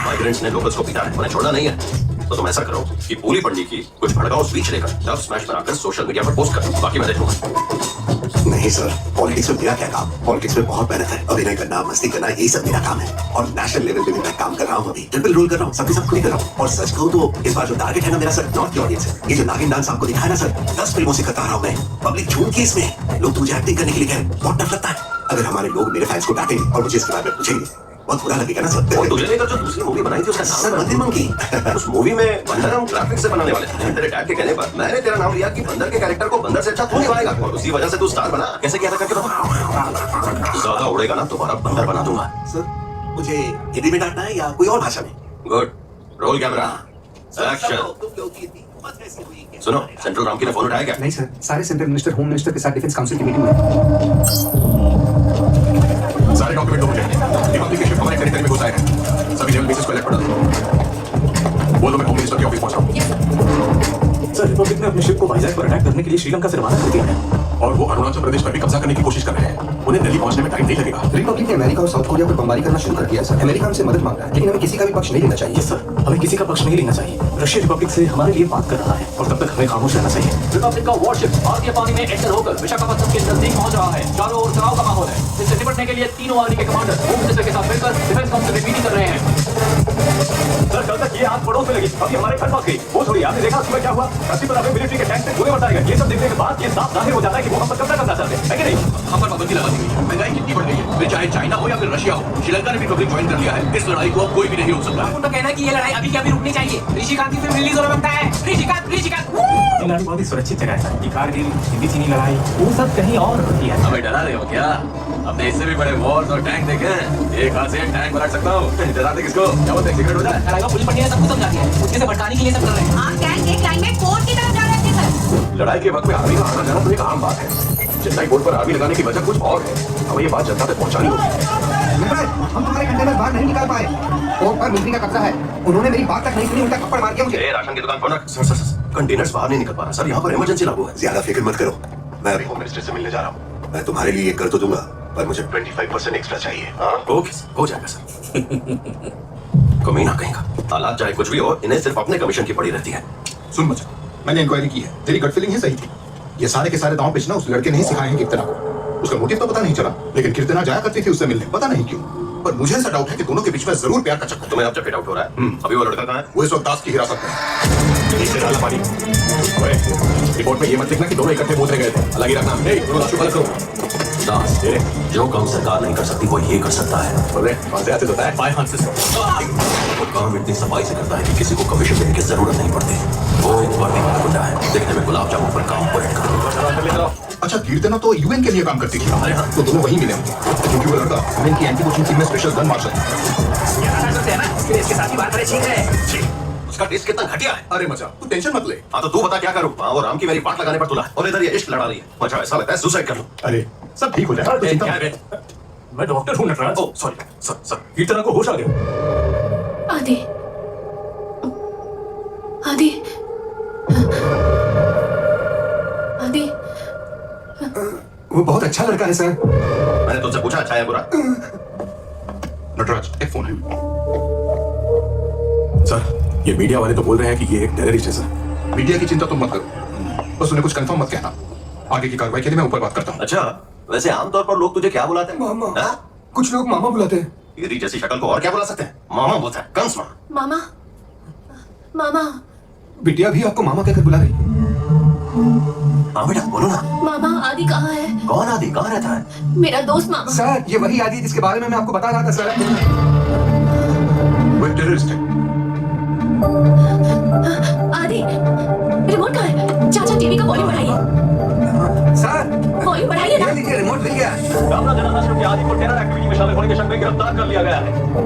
भाई माइग्रेंट्स ने लोकल्स को पीटा है, उन्हें छोड़ना नहीं है। तो तुम ऐसा करो कि पूरी पंडी की कुछ भड़काऊ स्पीच लेकर डब स्मैश बनाकर सोशल मीडिया पर पोस्ट करो, बाकी मैं देखूंगा। नहीं सर, पॉलिटिक्स में मेरा क्या काम? पॉलिटिक्स में बहुत मेहनत है। अभिनय करना, मस्ती करना, यही सब मेरा काम है। और नेशनल लेवल पे भी मैं काम कर रहा हूँ, अभी ट्रिपल रोल कर रहा हूँ, सबके सब खुद ही कर रहा हूँ। और सच कहूँ तो इस बार जो टारगेट है ना मेरा सर, नॉर्थ की ऑडियंस है। ये जो नागिन डांस आपको दिखाया ना सर, 10 फिल्मों से करता रहा हूँ मैं। पब्लिक झूम के इसमें लोग तुझे एक्टिंग करने के लिए कहे, बहुत डर लगता है। अगर हमारे लोग मेरे फैंस को डांटेंगे और मुझे इसके बारे में पूछेंगे, बहुत बुरा लगेगा ना सर। और तुझे लेकर जो दूसरी मूवी बनाई थी उसका सर नाम मंदिर मंकी। उस मूवी में बंदर हम ग्राफिक से बनाने वाले थे। तेरे डैड के कहने पर मैंने तेरा नाम लिया कि बंदर के कैरेक्टर को बंदर से अच्छा तू निभाएगा, और उसी वजह से तू स्टार बना। कैसे किया था करके बता। ज्यादा उड़ेगा ना तुम्हारा बंदर बना दूंगा। सर मुझे हिंदी में डांटना है या कोई और भाषा में? Good, roll camera, action. सुनो, सेंट्रल राम की ने फोन उठाया क्या? नहीं सर, सारे सेंट्रल मिनिस्टर, होम मिनिस्टर के साथ डिफेंस काउंसिल की मीटिंग में। सारे डॉक्यूमेंट मुझे रिपब्लिक के शिप हमारे टेरिटरी में घुस आए हैं। सभी नेवल बेसिस को अलर्ट पड़ा दो। बोलो मैं होम मिनिस्टर के ऑफिस पहुंच रहा हूं। सर, रिपब्लिक ने अपने शिप को वाइजैक पर अटैक करने के लिए श्रीलंका से रवाना कर दिया है और वो अरुणाचल प्रदेश पर भी कब्जा करने की कोशिश कर रहे हैं। उन्हें दिल्ली पहुंचने में टाइम नहीं लगेगा। रिपब्लिक ने अमेरिका और साउथ कोरिया पर बमबारी करना शुरू कर दिया सर। अमेरिका हमसे मदद मांग रहा है, लेकिन हमें किसी का भी पक्ष नहीं लेना चाहिए। सर, हमें किसी का पक्ष नहीं लेना चाहिए। रशिया रिपब्लिक से हमारे लिए बात कर रहा है और तब तक हमें खामोश रहना चाहिए। रिपब्लिक का वॉरशिप भारतीय पानी में एंटर होकर विशाखापट्टनम के नजदीक पहुंच रहा है। चारों ओर तनाव का माहौल है। इससे निपटने के लिए तीनों आर्मी के कमांडर होम मिनिस्टर के साथ मिलकर डिफेंस काउंसिल में मीटिंग कर रहे हैं। सर, कल तक ये आग पड़ोस में लगी, अभी हमारे घर पहुंच गई। वो छोड़िए, आपने देखा सुबह क्या हुआ? धरती पर हमें मिलिट्री के टैंक से गोले बरसाए गए। ये सब देखने के बाद ये साफ जाहिर हो जाता है कि वो हम पर कब्जा करना चाहते हैं, है कि नहीं? हम पर पाबंदी लगा दी गई है। महंगाई कितनी बढ़ गई है, फिर चाहे चाइना हो या फिर रशिया हो, श्रीलंका ने भी रिपब्लिक ज्वाइन कर लिया है। इस लड़ाई को अब कोई भी नहीं रोक सकता है। उनका कहना है कि ये लड़ाई अभी के अभी रुकनी चाहिए। ऋषिकांत की फिल्म रिलीज होने लगता है। ऋषिकांत ये लड़ाई बहुत ही सुरक्षित जगह है। ये कारगिल, हिंदी चीनी लड़ाई, वो सब कहीं और होती है। हमें डरा रहे हो क्या? हमने इससे भी बड़े वॉर्स और टैंक देखे हैं। एक हाथ से टैंक पलट सकता हूँ। डराते किसको? क्या बोलते हैं सिगरेट हो जाए? लड़ाई में पुलिस पट्टी ने सब कुछ समझा दिया है। उसके से भटकाने के लिए सब कर रहे हैं। आप टैंक एक लाइन में कोर्ट की तरफ जा रहे हैं सर। लड़ाई के वक्त में आर्मी का आना जाना तो एक आम बात है। चेन्नई बोर्ड पर आर्मी लगाने की वजह कुछ और है। हमें ये बात जनता तक पहुंचानी होगी। हम तुम्हारे कंटेनर बाहर नहीं निकाल पाए। पोर्ट पर मिलिट्री का कब्जा है। उन्होंने मेरी बात तक नहीं सुनी, उल्टा थप्पड़ मार दिया मुझे। ए, राशन की दुकान खोल रख। सर, कंटेनर्स बाहर नहीं निकल पा रहा सर, यहाँ पर इमरजेंसी लागू है। ज्यादा फिक्र मत करो, मैं अभी होम मिनिस्टर से मिलने जा रहा हूँ। मैं तुम्हारे लिए ये कर तो दूंगा, पर मुझे 25% एक्स्ट्रा चाहिए। ओके, हो जाएगा सर। कमीना कहेगा। हालात चाहे कुछ भी हो, इन्हें सिर्फ अपने कमीशन की पड़ी रहती है। सुन मुझे, मैंने इंक्वायरी की है, तेरी गट फीलिंग ही सही थी। ये सारे के सारे दांव पिछना उस लड़के ने ही सिखाए हैं कीर्तना को। उसका मोटिव तो पता नहीं चला, लेकिन कीर्तना जाया करती थी उससे मिलने, पता नहीं क्यों। पर मुझे ऐसा डाउट है कि दोनों के बीच में जरूर प्यार का चक्कर। तुम्हें अब जब डाउट हो रहा है, अभी वो लड़का कहाँ है? वो इस वक्त दास की हिरासत में है। नीचे डाला पानी। ओए, रिपोर्ट में ये मत लिखना कि दोनों इकट्ठे बोलने गए थे। अलग ही रखना। दोनों लाशों को अलग करो। दास, जो काम सरकार नहीं कर सकती वो ये कर सकता है। बोले, कौन से हाथ से होता है? बाएं हाथ से सर। वो काम इतनी सफाई से करता है कि किसी को कमीशन देने की जरूरत नहीं पड़ती। वो एक वर्दी वाला गुंडा है, देखने में गुलाब जामुन पर काम पलट कर। अच्छा, कीर्तना तो यूएन के लिए काम करती थी। अरे हाँ। तो दोनों वहीं मिले होंगे, क्योंकि वो लड़का यूएन की एंटी पोचिंग टीम में स्पेशल गन मार्शल है। इसके साथ ही बात करें, छीन रहे। उसका टेस्ट कितना घटिया है। अरे मचा, तू टेंशन मत ले। हाँ तो तू बता क्या करूँ? हाँ, वो राम की मेरी पाट लगाने पर तुला है और इधर ये इश्क लड़ा रही है। मचा, ऐसा लगता है सुसाइड कर लूं। अरे सब ठीक हो जाएगा। ए, क्या है? मैं डॉक्टर हूँ नटराज। ओह सॉरी सर, कीर्तना को होश आ गया। आदि, आदि, आदि, वो बहुत अच्छा लड़का है सर। मैंने तुमसे पूछा अच्छा है बुरा? नटराज, एक फोन है। सर, ये मीडिया वाले तो बोल रहे हैं कि ये एक टेररिस्ट है सर। मीडिया की चिंता तुम मत करो, बस उन्हें कुछ कंफर्म मत कहना। आगे की कार्रवाई के लिए मैं ऊपर बात करता हूँ। अच्छा, वैसे आमतौर पर लोग तुझे क्या बुलाते हैं? मामा। हाँ? कुछ लोग मामा बुलाते हैं। तेरी जैसी शक्ल को और क्या बुला सकते हैं? मामा बोलता है, कंस माँ। मामा, मामा, बिटिया भी आपको मामा कहकर बुला रही है। हाँ बेटा, बोलो ना। मामा, आदि कहाँ है? कौन आदि? कहाँ रहता है? मेरा दोस्त मामा। सर, ये वही आदि जिसके बारे में मैं आपको बता रहा था सर। वो एक टेररिस्ट है। आदि, रिमोट कहाँ है? चाचा टीवी का वॉल्यूम बढ़ाइए। सर, वॉल्यूम बढ़ाइए ना। ये लीजिए, रिमोट मिल गया। रामला जनाधाश्रम के आदि को टेरर एक्टिविटी में शामिल होने के शक में गिरफ्तार कर लिया गया है।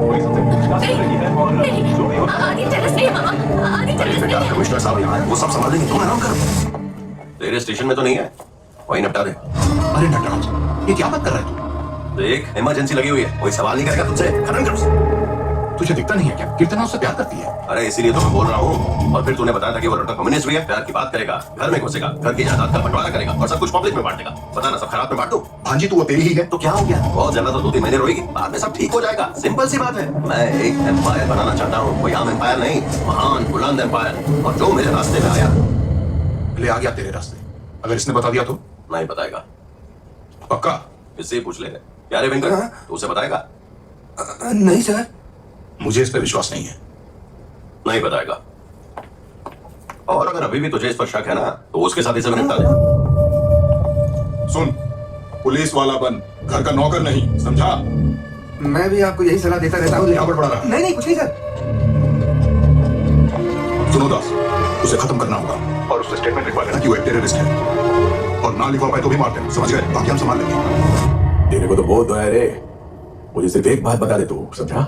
पुलिस उनसे पूछताछ कर रही है और जो भी हो आदि टेररिस्ट नहीं है मामा। आदि टेररिस्ट नहीं है। कमिश्नर साहब यहाँ है, वो सब संभाल लेंगे, तुम आराम करो। तेरे स्टेशन में तो नहीं है, वही निपटा दे। अरे नटराज, ये क्या बात कर रहा है तू? देख, इमरजेंसी लगी हुई है, कोई सवाल नहीं करेगा तुझसे, खत्म कर उसे। तुझे दिखता नहीं है क्या कीर्तना उससे प्यार करती है? अरे इसीलिए तो मैं बोल रहा हूँ। और फिर तूने बताया था कि वो लड़का कम्युनिस्ट भी है, प्यार की बात करेगा, घर में घुसेगा, घर की जायदाद का बंटवारा करेगा और सब कुछ पब्लिक में बांट देगा। पता ना सब खराब में बांट दूं। भांजी तू वो तेरी ही है। तो क्या हो गया? बहुत ज्यादा तो 2-3 महीने रोएगी, बाद में सब ठीक हो जाएगा। सिंपल सी बात है। मैं एक एम्पायर बनाना चाहता हूँ, कोई आम एम्पायर नहीं, महान बुलंद एम्पायर। और जो मेरे रास्ते में आया ले आ गया तेरे रास्ते, अगर इसने बता दिया तो? नहीं बताएगा। पक्का? इससे ही पूछ लेगा। क्या रे वेंकट, तू उसे बताएगा? नहीं सर। मुझे इस पर विश्वास नहीं है। नहीं बताएगा। और अगर अभी भी तुझे इस पर शक है ना, तो उसके साथ इसे निपटा दे। सुन, पुलिस वाला बन, घर का नौकर नहीं, समझा? मैं भी आपको यही सलाह देता रहता हूँ। यहाँ पर पड़ा रहा। नहीं नहीं कुछ नहीं सर। सुनो दास, उसे खत्म करना होगा और उससे स्टेटमेंट लिखवा लेना कि वो एक टेररिस्ट है, और ना लिखवा पाए तो भी मार देना, समझ गए? बाकी हम संभाल लेंगे। तेरे को तो बहुत दया रे। मुझे सिर्फ एक बात बता दे, तू समझा?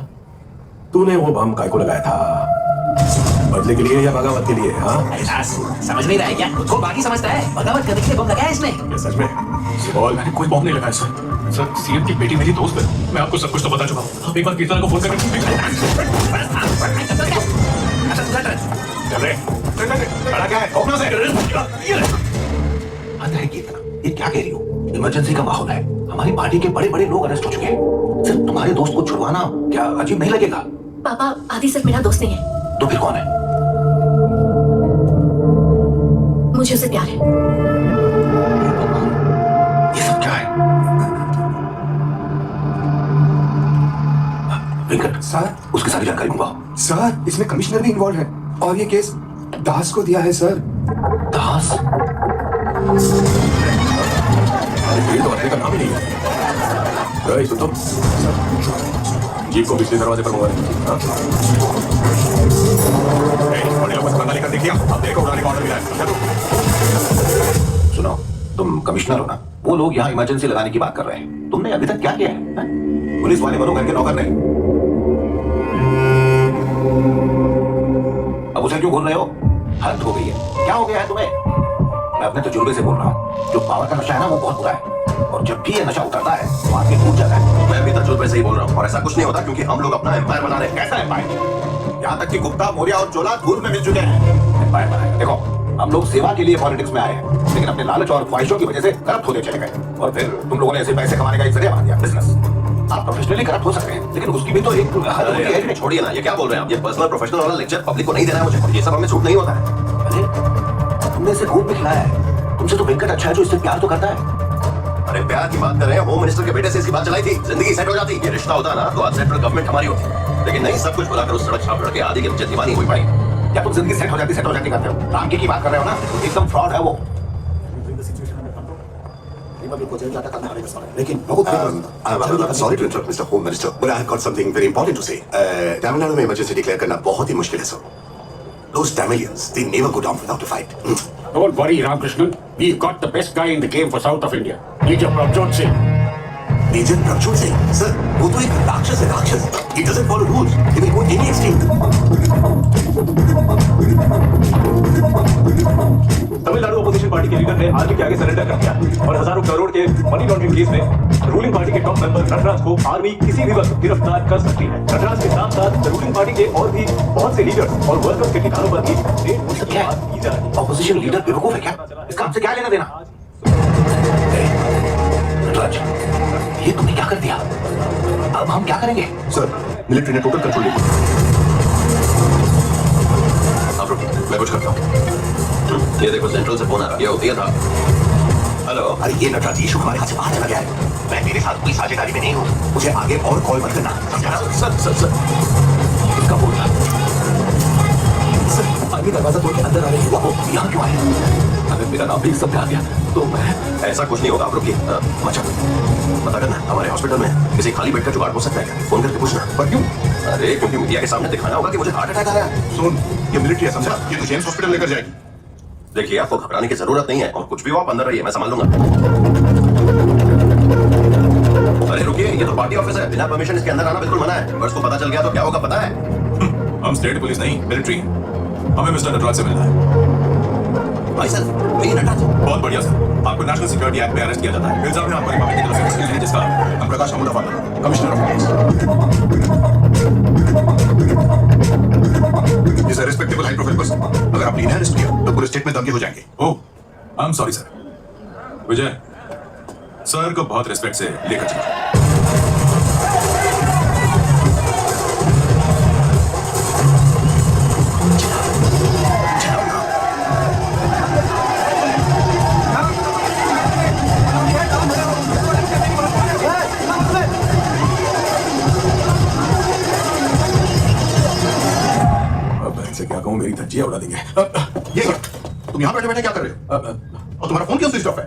तूने वो बम काय को लगाया था? बदले के लिए या बगावत के लिए? हाँ, समझ नहीं रहा है क्या? खुद को बाकी समझता है। बगावत करने के लिए बम लगाया इसने। ये सच में? बोल, मैंने कोई बॉम्ब नहीं लगाया सर। सर, सीएम की बेटी मेरी दोस्त है। मैं आपको सब कुछ तो बता चुका हूँ। आप एक बार कीर्तना को फोन करके चल रे, खड़ा क्या है? ठोकना से। अंदर है कीर्तना, ये क्या कह रही हो? इमरजेंसी का माहौल है, हमारी पार्टी के बड़े बड़े लोग अरेस्ट हो चुके हैं। सिर्फ तुम्हारे दोस्त को छुड़वाना क्या अजीब नहीं लगेगा? पापा, आदि सिर्फ मेरा दोस्त नहीं है, तो फिर कौन है? मुझे उससे प्यार है। ये सब क्या है? वेंकट सर, उसकी सारी जानकारी मंगवाओ। सर इसमें कमिश्नर भी इन्वॉल्व है और ये केस दास को दिया है सर। दास? ये तो अपने का नाम ही नहीं है। सुन तो, जीप को पिछले दरवाजे पर मंगवा दे। बड़े लोगों से बंगाली कर देखिए, अब देखो उड़ाने का ऑर्डर मिला है। सुनो, तुम कमिश्नर हो ना? वो लोग यहाँ इमरजेंसी लगाने की बात कर रहे हैं, तुमने अभी तक क्या किया है? पुलिस वाले बनो, घर के नौकर नहीं। अब उसे क्यों बोल रहे हो? हद हो गई है। क्या हो गया है तुम्हें? मैं अपने तजुर्बे से बोल रहा हूँ, जो पावर का नशा है ना, वो बहुत बुरा है, और जब भी ये नशा उतरता है तो आदमी टूट जाता है। मैं भी तजुर्बे से ही बोल रहा हूँ, और ऐसा कुछ नहीं होता क्योंकि हम लोग अपना एम्पायर बना रहे हैं। कैसा एम्पायर? यहाँ तक कि गुप्ता, मौर्य और चोला धूल में मिल चुके हैं। एम्पायर बनाए। देखो, हम लोग सेवा के लिए पॉलिटिक्स में आए हैं, लेकिन अपने लालच और ख्वाहिशों की वजह से करप्ट होते चले गए, और फिर तुम लोगों ने ऐसे पैसे कमाने का एक जरिया बना दिया, बिजनेस। आप प्रोफेशनली करप्ट हो सकते हैं, लेकिन उसकी भी तो एक हद होती है। छोड़िए ना, ये क्या बोल रहे हैं आप? ये पर्सनल प्रोफेशनल वाला लेक्चर पब्लिक को नहीं देना है मुझे, ये सब हमें छूट नहीं होता है। अरे तुमने इसे खूब भी खिलाया है, तुमसे तो वेंकट अच्छा है जो इससे प्यार तो करता है। अरे प्यार की बात कर रहे हैं, होम मिनिस्टर के बेटे से इसकी बात चलाई थी, जिंदगी सेट हो जाती। ये रिश्ता होता ना तो आज सेंट्रल गवर्नमेंट हमारी होती, लेकिन नहीं, सब कुछ बुलाकर उस सड़क छाप लड़के आदि के मुझे दीवानी हुई पड़ी। क्या तुम जिंदगी सेट हो जाती करते हो? रामकी की बात कर रहे हो ना? एकदम फ्रॉड है वो। लेकिन sorry to interrupt mister home minister, but I have got something very important to say. Tamil Nadu में इमरजेंसी डिक्लेयर करना बहुत ही मुश्किल है sir. Those Tamilians, they never go down without a fight. Don't worry, Ramakrishnan. We've got the best guy in the game for South of India. Major Prabhjot Singh. Major Prabhjot Singh, sir, वो तो एक राक्षस है, राक्षस। He doesn't follow rules. He will go any extreme. Tamil Nadu opposition party के leader ने army के आगे सरेंडर कर दिया और हजारों करोड़ के मनी लॉन्ड्रिंग केस में रूलिंग पार्टी के टॉप मेंबर नटराज को आर्मी किसी भी वक्त गिरफ्तार कर सकती है। नटराज के साथ साथ रूलिंग पार्टी के और भी बहुत से लीडर्स और वर्कर्स के ठिकानों पर भी की जा रही है। ऑपोजिशन लीडर बेवकूफ है क्या? इसका हमसे क्या लेना देना? नटराज, ये तुमने क्या कर दिया? अब हम क्या करेंगे? सर, मिलिट्री ने टोटल कंट्रोल लिया। आप रुकिए, मैं कुछ करता हूँ। ये देखो, सेंट्रल से फोन आ रहा है, ये होती है था। हेलो। अरे ये नटराज इशू हमारे हाथ से बाहर चला गया है। मैं तेरे साथ कोई साझेदारी में नहीं हूँ, मुझे आगे और कॉल मत करना, समझा? सर इसका बोल रहा सर, आगे दरवाजा तोड़ के अंदर आ रहे हैं। वो यहाँ क्यों आए? अगर मेरा नाम भी सब आ गया तो मैं ऐसा कुछ नहीं होगा। आप रुकिए, अच्छा पता करना हमारे हॉस्पिटल में किसी खाली बेड का जुगाड़ हो सकता है, फोन करके पूछना। पर क्यों? अरे क्योंकि मीडिया के सामने दिखाना होगा कि मुझे हार्ट अटैक आ रहा है। सुन, ये मिलिट्री है, समझा? ये तो जेम्स हॉस्पिटल लेकर जाएगी। देखिए, आपको घबराने की जरूरत नहीं है, और कुछ भी हो आप अंदर रहिए, मैं संभाल लूंगा। अरे रुकिए, ये तो पार्टी ऑफिस है, बिना परमिशन इसके अंदर आना बिल्कुल मना है। अगर उसको पता चल गया तो क्या होगा पता है? हम स्टेट पुलिस नहीं, मिलिट्री। हमें मिस्टर नटराज से मिलना है। भाई सर, वही नटराज। बहुत बढ़िया सर, आपको नेशनल सिक्योरिटी एक्ट में अरेस्ट किया जाता है। इल्जाम है आपको रिपब्लिक की तरफ से, जिसका हम प्रकाश अमूल्य, commissioner of police. Is a respectable high profile person. अगर आपने इन्हें अरेस्ट किया तो पूरे स्टेट में दंगे हो जाएंगे। Oh, I am sorry sir. Vijay, sir को बहुत रिस्पेक्ट से लेकर चलो। क्या कहूं, मेरी धज्जियां उड़ा देंगे। ये तुम यहाँ बैठे बैठे क्या कर रहे हो? और तुम्हारा फोन क्यों स्विच ऑफ है?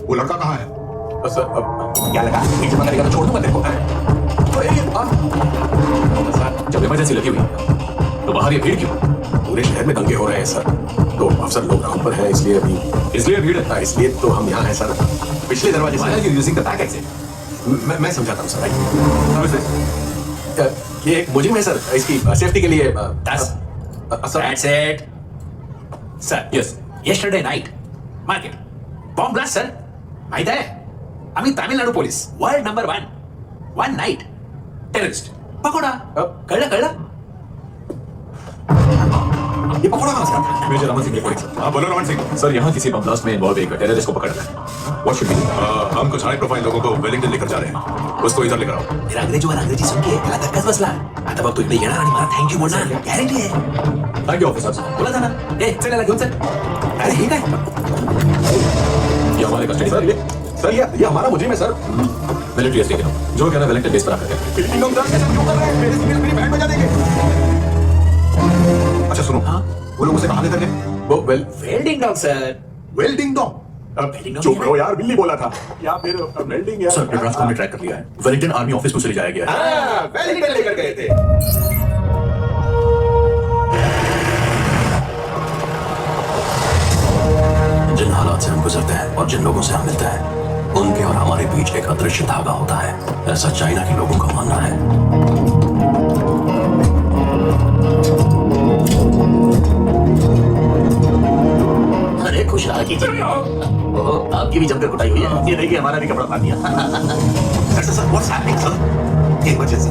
वो लड़का कहाँ है? सर क्या लगा पीछे करेगा तो छोड़ दूंगा तेरे को। सर जब इमरजेंसी लगी हुई तो बाहर ये भीड़ क्यों? पूरे शहर में दंगे हो रहे हैं सर, तो अफसर लोग काम पर है, इसलिए भीड़ है। इसलिए तो हम यहाँ हैं सर, पिछले दरवाजे से। Using the back exit. मैं समझाता हूँ सर। ये एक मुजिम है सर, इसकी सेफ्टी के लिए। That's it. Sir, yes. Yesterday night, market, bomb blast, sir. माहित है? आम्ही Tamil Nadu police, world number 1. One night, terrorist. Pakoda. कळलं? ये पकोडा कहाँ से आता है? Major Raman Singh reporting sir. हाँ बोलो रमन सिंह। सर यहाँ किसी बम ब्लास्ट में इन्वॉल्व एक टेररिस्ट को पकड़ रखा है। What should we do? हम कुछ हाई प्रोफाइल लोगों को वेलिंगटन लेकर जा रहे हैं। उसको इधर लेकर आओ। मेरा अंग्रेजी सुन के त्याला धक्काच बसला। आता बघ तू इकडे येणार आणि मला थँक्यू बोलणार, गॅरंटी आहे। Thank you officer. बोला था ना, चल याला घेऊन चल। अरे हे काय? ये हमारे कस्टडी सर। ये हमारा मुजिम है सर। मिलिट्री एसटी जो कहना वेलिंगटन बेस पर आकर के। अच्छा सुनो, हाँ वो लोग उसे कहाँ लेकर गए? वो welding dog sir. Welding dog? चुप रहो यार, बिल्ली बोला था या फिर वेल्डिंग यार। सर नटराज को हमने ट्रैक कर लिया है, वेलिंगटन आर्मी ऑफिस में से ले जाया गया है। वेलिंगटन लेकर गए थे। जिन हालात से हम गुजरते हैं और जिन लोगों से हम मिलते हैं, उनके और हमारे बीच एक अदृश्य धागा होता है, ऐसा चाइना के लोगों का मानना है। अरे खुश रहा कीजिए। आपकी भी जमकर कुटाई हुई है, ये देखिए हमारा भी कपड़ा फाड़ दिया। Sir, what's happening sir? Emergency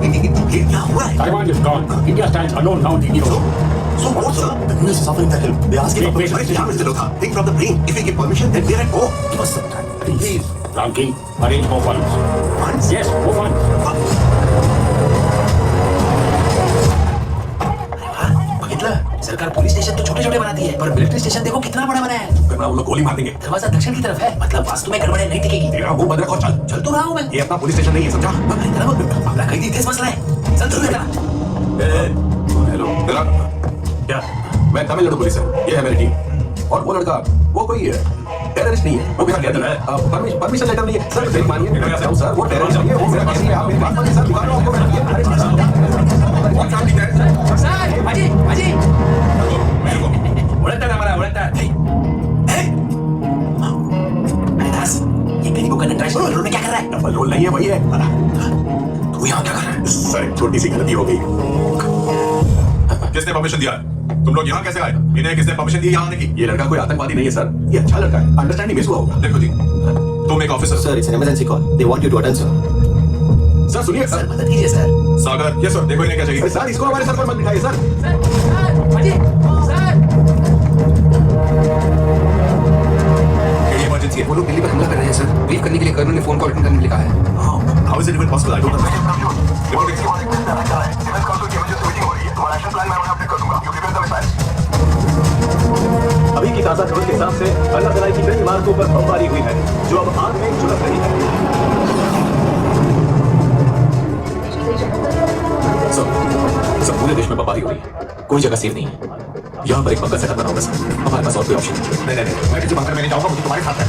क्या हुआ है? Taiwan is gone. India stands alone now. So what, sir? The news is offering that help. They ask if Wait, Mr. Lotha, think from the brain. If we give permission, then we're at go. give us some time, please. Ranking, arrange more funds. Funds? Yes, more funds. बघितलं, सरकार police station तो छोटे-छोटे बनाती है, पर military station देखो कितना बड़ा बना है। करना वो लोग गोली मार देंगे। दरवाजा दक्षिण की तरफ है, मतलब वास्तु में गड़बड़ नहीं दिखेगी। तेरा मुंह बंद रख और चल। चल तो रहा हूँ मैं। ये अपना पुलिस स्टेशन नहीं है, समझा? आपला कैदी इथेच बसलाय। चल तू जरा। हेलो तेरा क्या? मैं तमिलनाडु पुलिस है, ये है मेरी टीम। और वो लड़का वो कोई टेररिस्ट नहीं है, वो मेरा कैदी है। परमिशन लेटर नहीं है सर, मेरी मानिए सर, वो टेररिस्ट नहीं है, वो मेरा कैदी है। आप मेरी बात मानिए सर, दिखा रहा हूं आपको मैं। What can't be that? Sir बाजी ओळखता ना मला, ओळखता। अरे दास, ये कैदी को करने ट्राई रोल में क्या कर रहा है? डबल रोल नहीं है, वही है। तू यहाँ क्या कर रहा है? सर एक छोटी सी गलती हो गई। किसने परमिशन दिया? तुम लोग यहाँ कैसे आए? इन्हें किसने परमिशन दी यहाँ आने की? ये लड़का कोई आतंकवादी नहीं है सर, ये अच्छा लड़का है, अंडरस्टैंडिंग मिस हुआ होगा। देखो जी, तुम एक officer. Sir, it's an emergency call. They want you to attend, sir. Sir सुनिए सर सर। मदद कीजिए सर। सागर, ये सर देखो इन्हें क्या चाहिए। सर इसको हमारे सर पर मत बिठाइए सर। इमरजेंसी है, वो लोग दिल्ली पर हमला कर रहे हैं सर। ब्रीफ करने के लिए कर्नल ने फोन कॉल अटेंड करने लिखा है। How is it even possible? I don't know. अभी की ताजा खबर के हिसाब से अल्लाह तआला की कई इमारतों पर बमबारी हुई है, जो अब आग में झुलस रही है। सब पूरे देश में बमबारी हो रही है, कोई जगह सेफ नहीं है। यहाँ पर एक बंकर सेटअप बना होगा सर, हमारे पास और कोई ऑप्शन नहीं। नहीं, मैं किसी बंकर में नहीं जाऊंगा, मुझे तुम्हारे साथ है।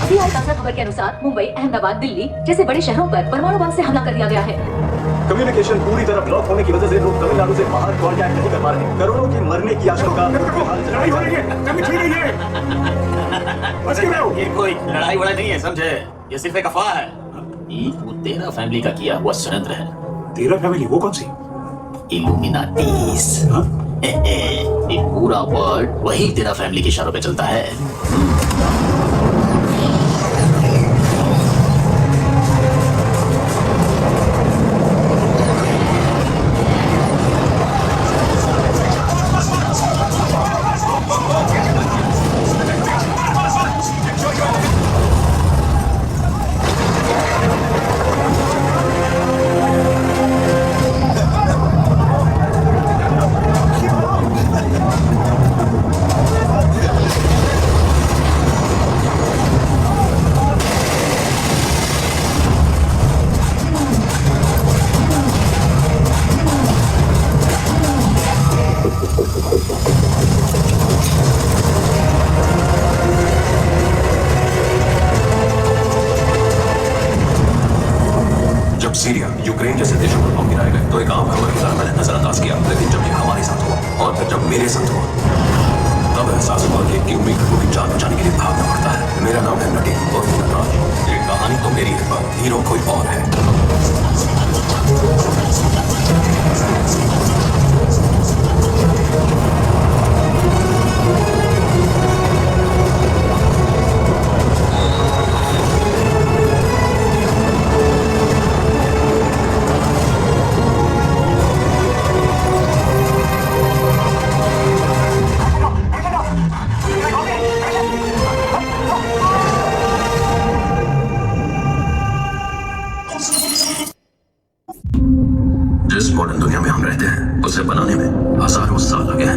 अभी आई ताजा खबर के अनुसार मुंबई, अहमदाबाद, दिल्ली जैसे बड़े शहरों पर परमाणु बम से हमला कर दिया गया है। कम्युनिकेशन पूरी तरह ब्लॉक होने की वजह से लोग तमिलनाडु से बाहर कॉन्टैक्ट नहीं कर पा रहे हैं। करोड़ों की मरने की आशंका लड़ाई हो रही है, कमी ठीक नहीं है। बच के रहो। ये कोई लड़ाई वड़ाई नहीं है, समझे? ये सिर्फ एक अफवाह है। ये वो तेरा फैमिली का किया हुआ षड्यंत्र है। तेरा फैमिली वो कौन सी? इल्यूमिनाटीज। ये पूरा वर्ल्ड वही तेरा फैमिली के इशारों पे चलता है। सीरिया, यूक्रेन जैसे देशों पर बम गिराए गए तो एक आम खबरदार मैंने नजरअंदाज किया, लेकिन जब ये हमारे साथ हुआ और फिर जब मेरे साथ हुआ तब एहसास हुआ कि एक उम्मीद को भी जान बचाने के लिए भागना पड़ता है। मेरा नाम है नटी और नटराज। ये कहानी तो मेरी है पर हीरो कोई और है। जिस मॉडर्न दुनिया में हम रहते हैं उसे बनाने में हजारों साल लगे हैं,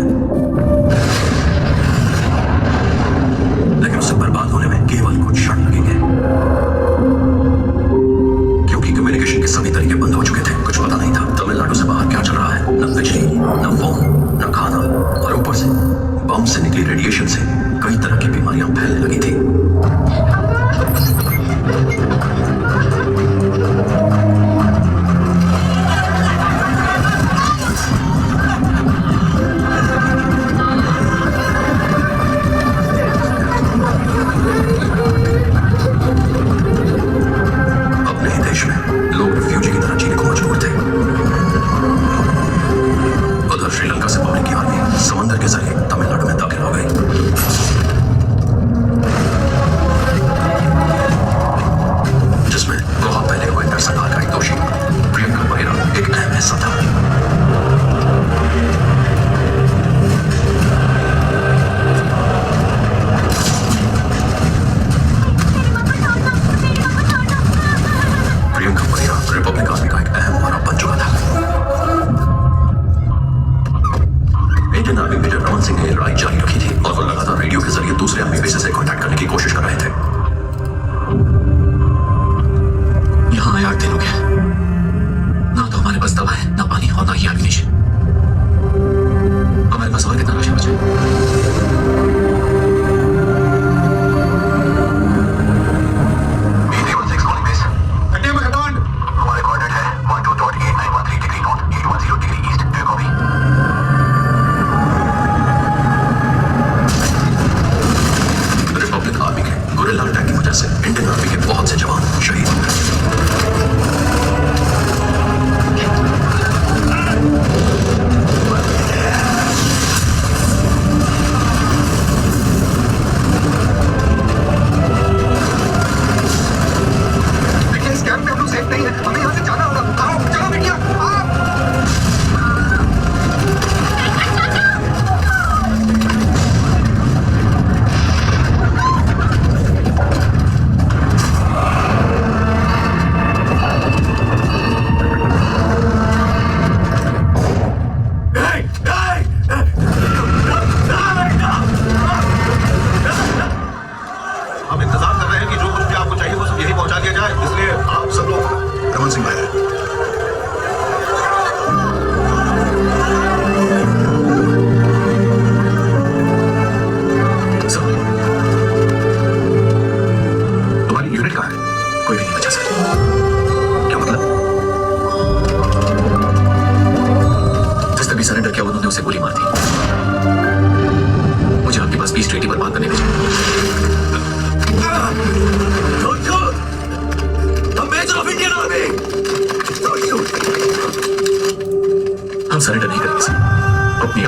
लेकिन उसे बर्बाद होने में केवल कुछ क्षण लगेंगे, क्योंकि कम्युनिकेशन के सभी तरीके बंद हो चुके थे। कुछ पता नहीं था तमिलनाडु से बाहर क्या चल रहा है, न बिजली, न फोन, न खाना, और ऊपर से बम से निकली रेडिएशन से कई तरह की बीमारियां फैलने लगी थी। श्रीलंका से पकड़ी की आर्मी समंदर के जरिए तमिलनाडु में दाखिल हो गई।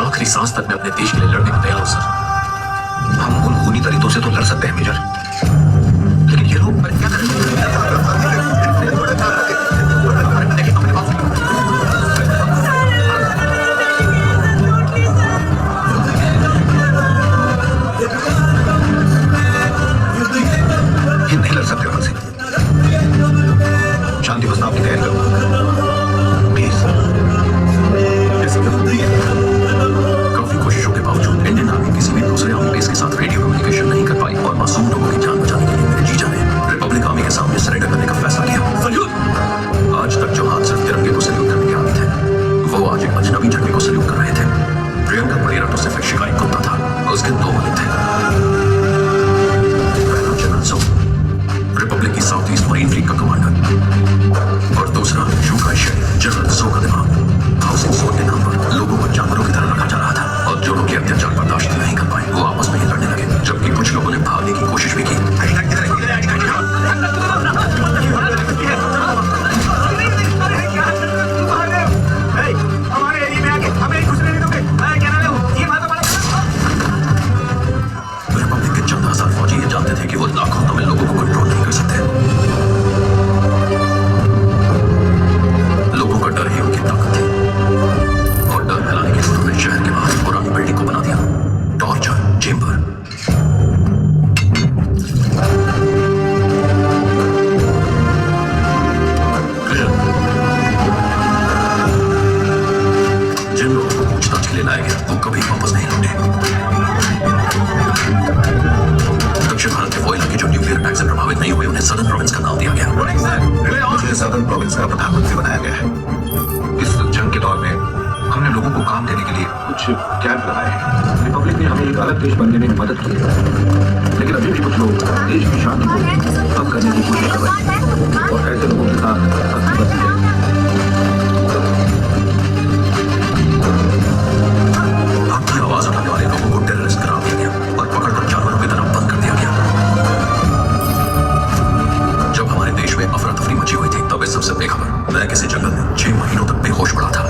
आखिरी सांस तक मैं अपने देश के लिए लड़ने को तैयार हूं सर। हम उन खूनी तरीकों से तो लड़ सकते हैं मेजर, लेकिन ये लोग क्या करें? नहीं लड़ सकते हमसे। शांति प्रस्ताव की तैयारी करो प्लीज। काफी कोशिशों के बावजूद इंडियन आर्मी किसी भी दूसरे आर्मी बेस के साथ रेडियो कम्युनिकेशन नहीं कर पाई और मासूम लोगों की जान बचाने के लिए मेरे जीजा ने रिपब्लिक आर्मी के सामने सरेंडर करने का फैसला किया। सल्यूट। आज तक जो हाथ सिर्फ तिरंगे को सल्यूट करने के आर्मी थे, वो आज एक अजनबी झंडे को सल्यूट कर रहे थे। प्रियंका परेरा तो सिर्फ एक शिकारी कुत्ता था, उसके दो बने थे। पहला जनरल सो, रिपब्लिक की साउथ ईस्ट मरीन फ्लीट का कमांडर, और दूसरा शूकाई शेरी, जनरल सो का दिमाग। हाउसिंग सोन के नाम पर लोगों को जानवरों की तरह रखा जा रहा था और जो लोग ये अत्याचार बर्दाश्त नहीं कर पाए वो आपस में ही लड़ने लगे, जबकि कुछ लोगों ने भागने की कोशिश भी की। हमारे एरिया में आके हमें घुसने नहीं दोगे? क्या नाम है वो? ये माता वाला रिपब्लिक के चंद हजार फौजी ये जानते थे कि वो लाखों तमिल लोगों को कंट्रोल नहीं कर सकते। लोगों का डर ही उनकी ताकत थी और डर फैलाने के लिए उन्होंने शहर के बाहर पुरानी बिल्डिंग को बना दिया, टॉर्चर चेंबर। जिन लोगों को पूछताछ के लिए लाया गया वो कभी वापस नहीं लौटे। दक्षिण भारत के वो इलाके जो न्यूक्लियर अटैक से प्रभावित नहीं हुए उन्हें सदर्न प्रोविंस का नाम दिया गया। मुझे सदर्न प्रोविंस का प्रधानमंत्री बनाया गया है। इस जंग के दौर में हमने लोगों को काम देने के लिए कुछ कैंप लगाए हैं। रिपब्लिक ने हमें एक अलग देश बनने में मदद की है, लेकिन अभी भी कुछ लोग देश की शांति को कम करने की कोशिश कर रहे हैं और ऐसे लोगों के साथ सख्ती बरती है। आपकी आवाज उठाने वाले लोगों को टेररिस्ट करार दिया गया और पकड़कर जानवरों की तरह बंद कर दिया गया। जब हमारे देश में अफरा तफरी मची हुई थी तब इस सबसे बेखबर मैं किसी जंगल में 6 महीनों तक बेहोश पड़ा था।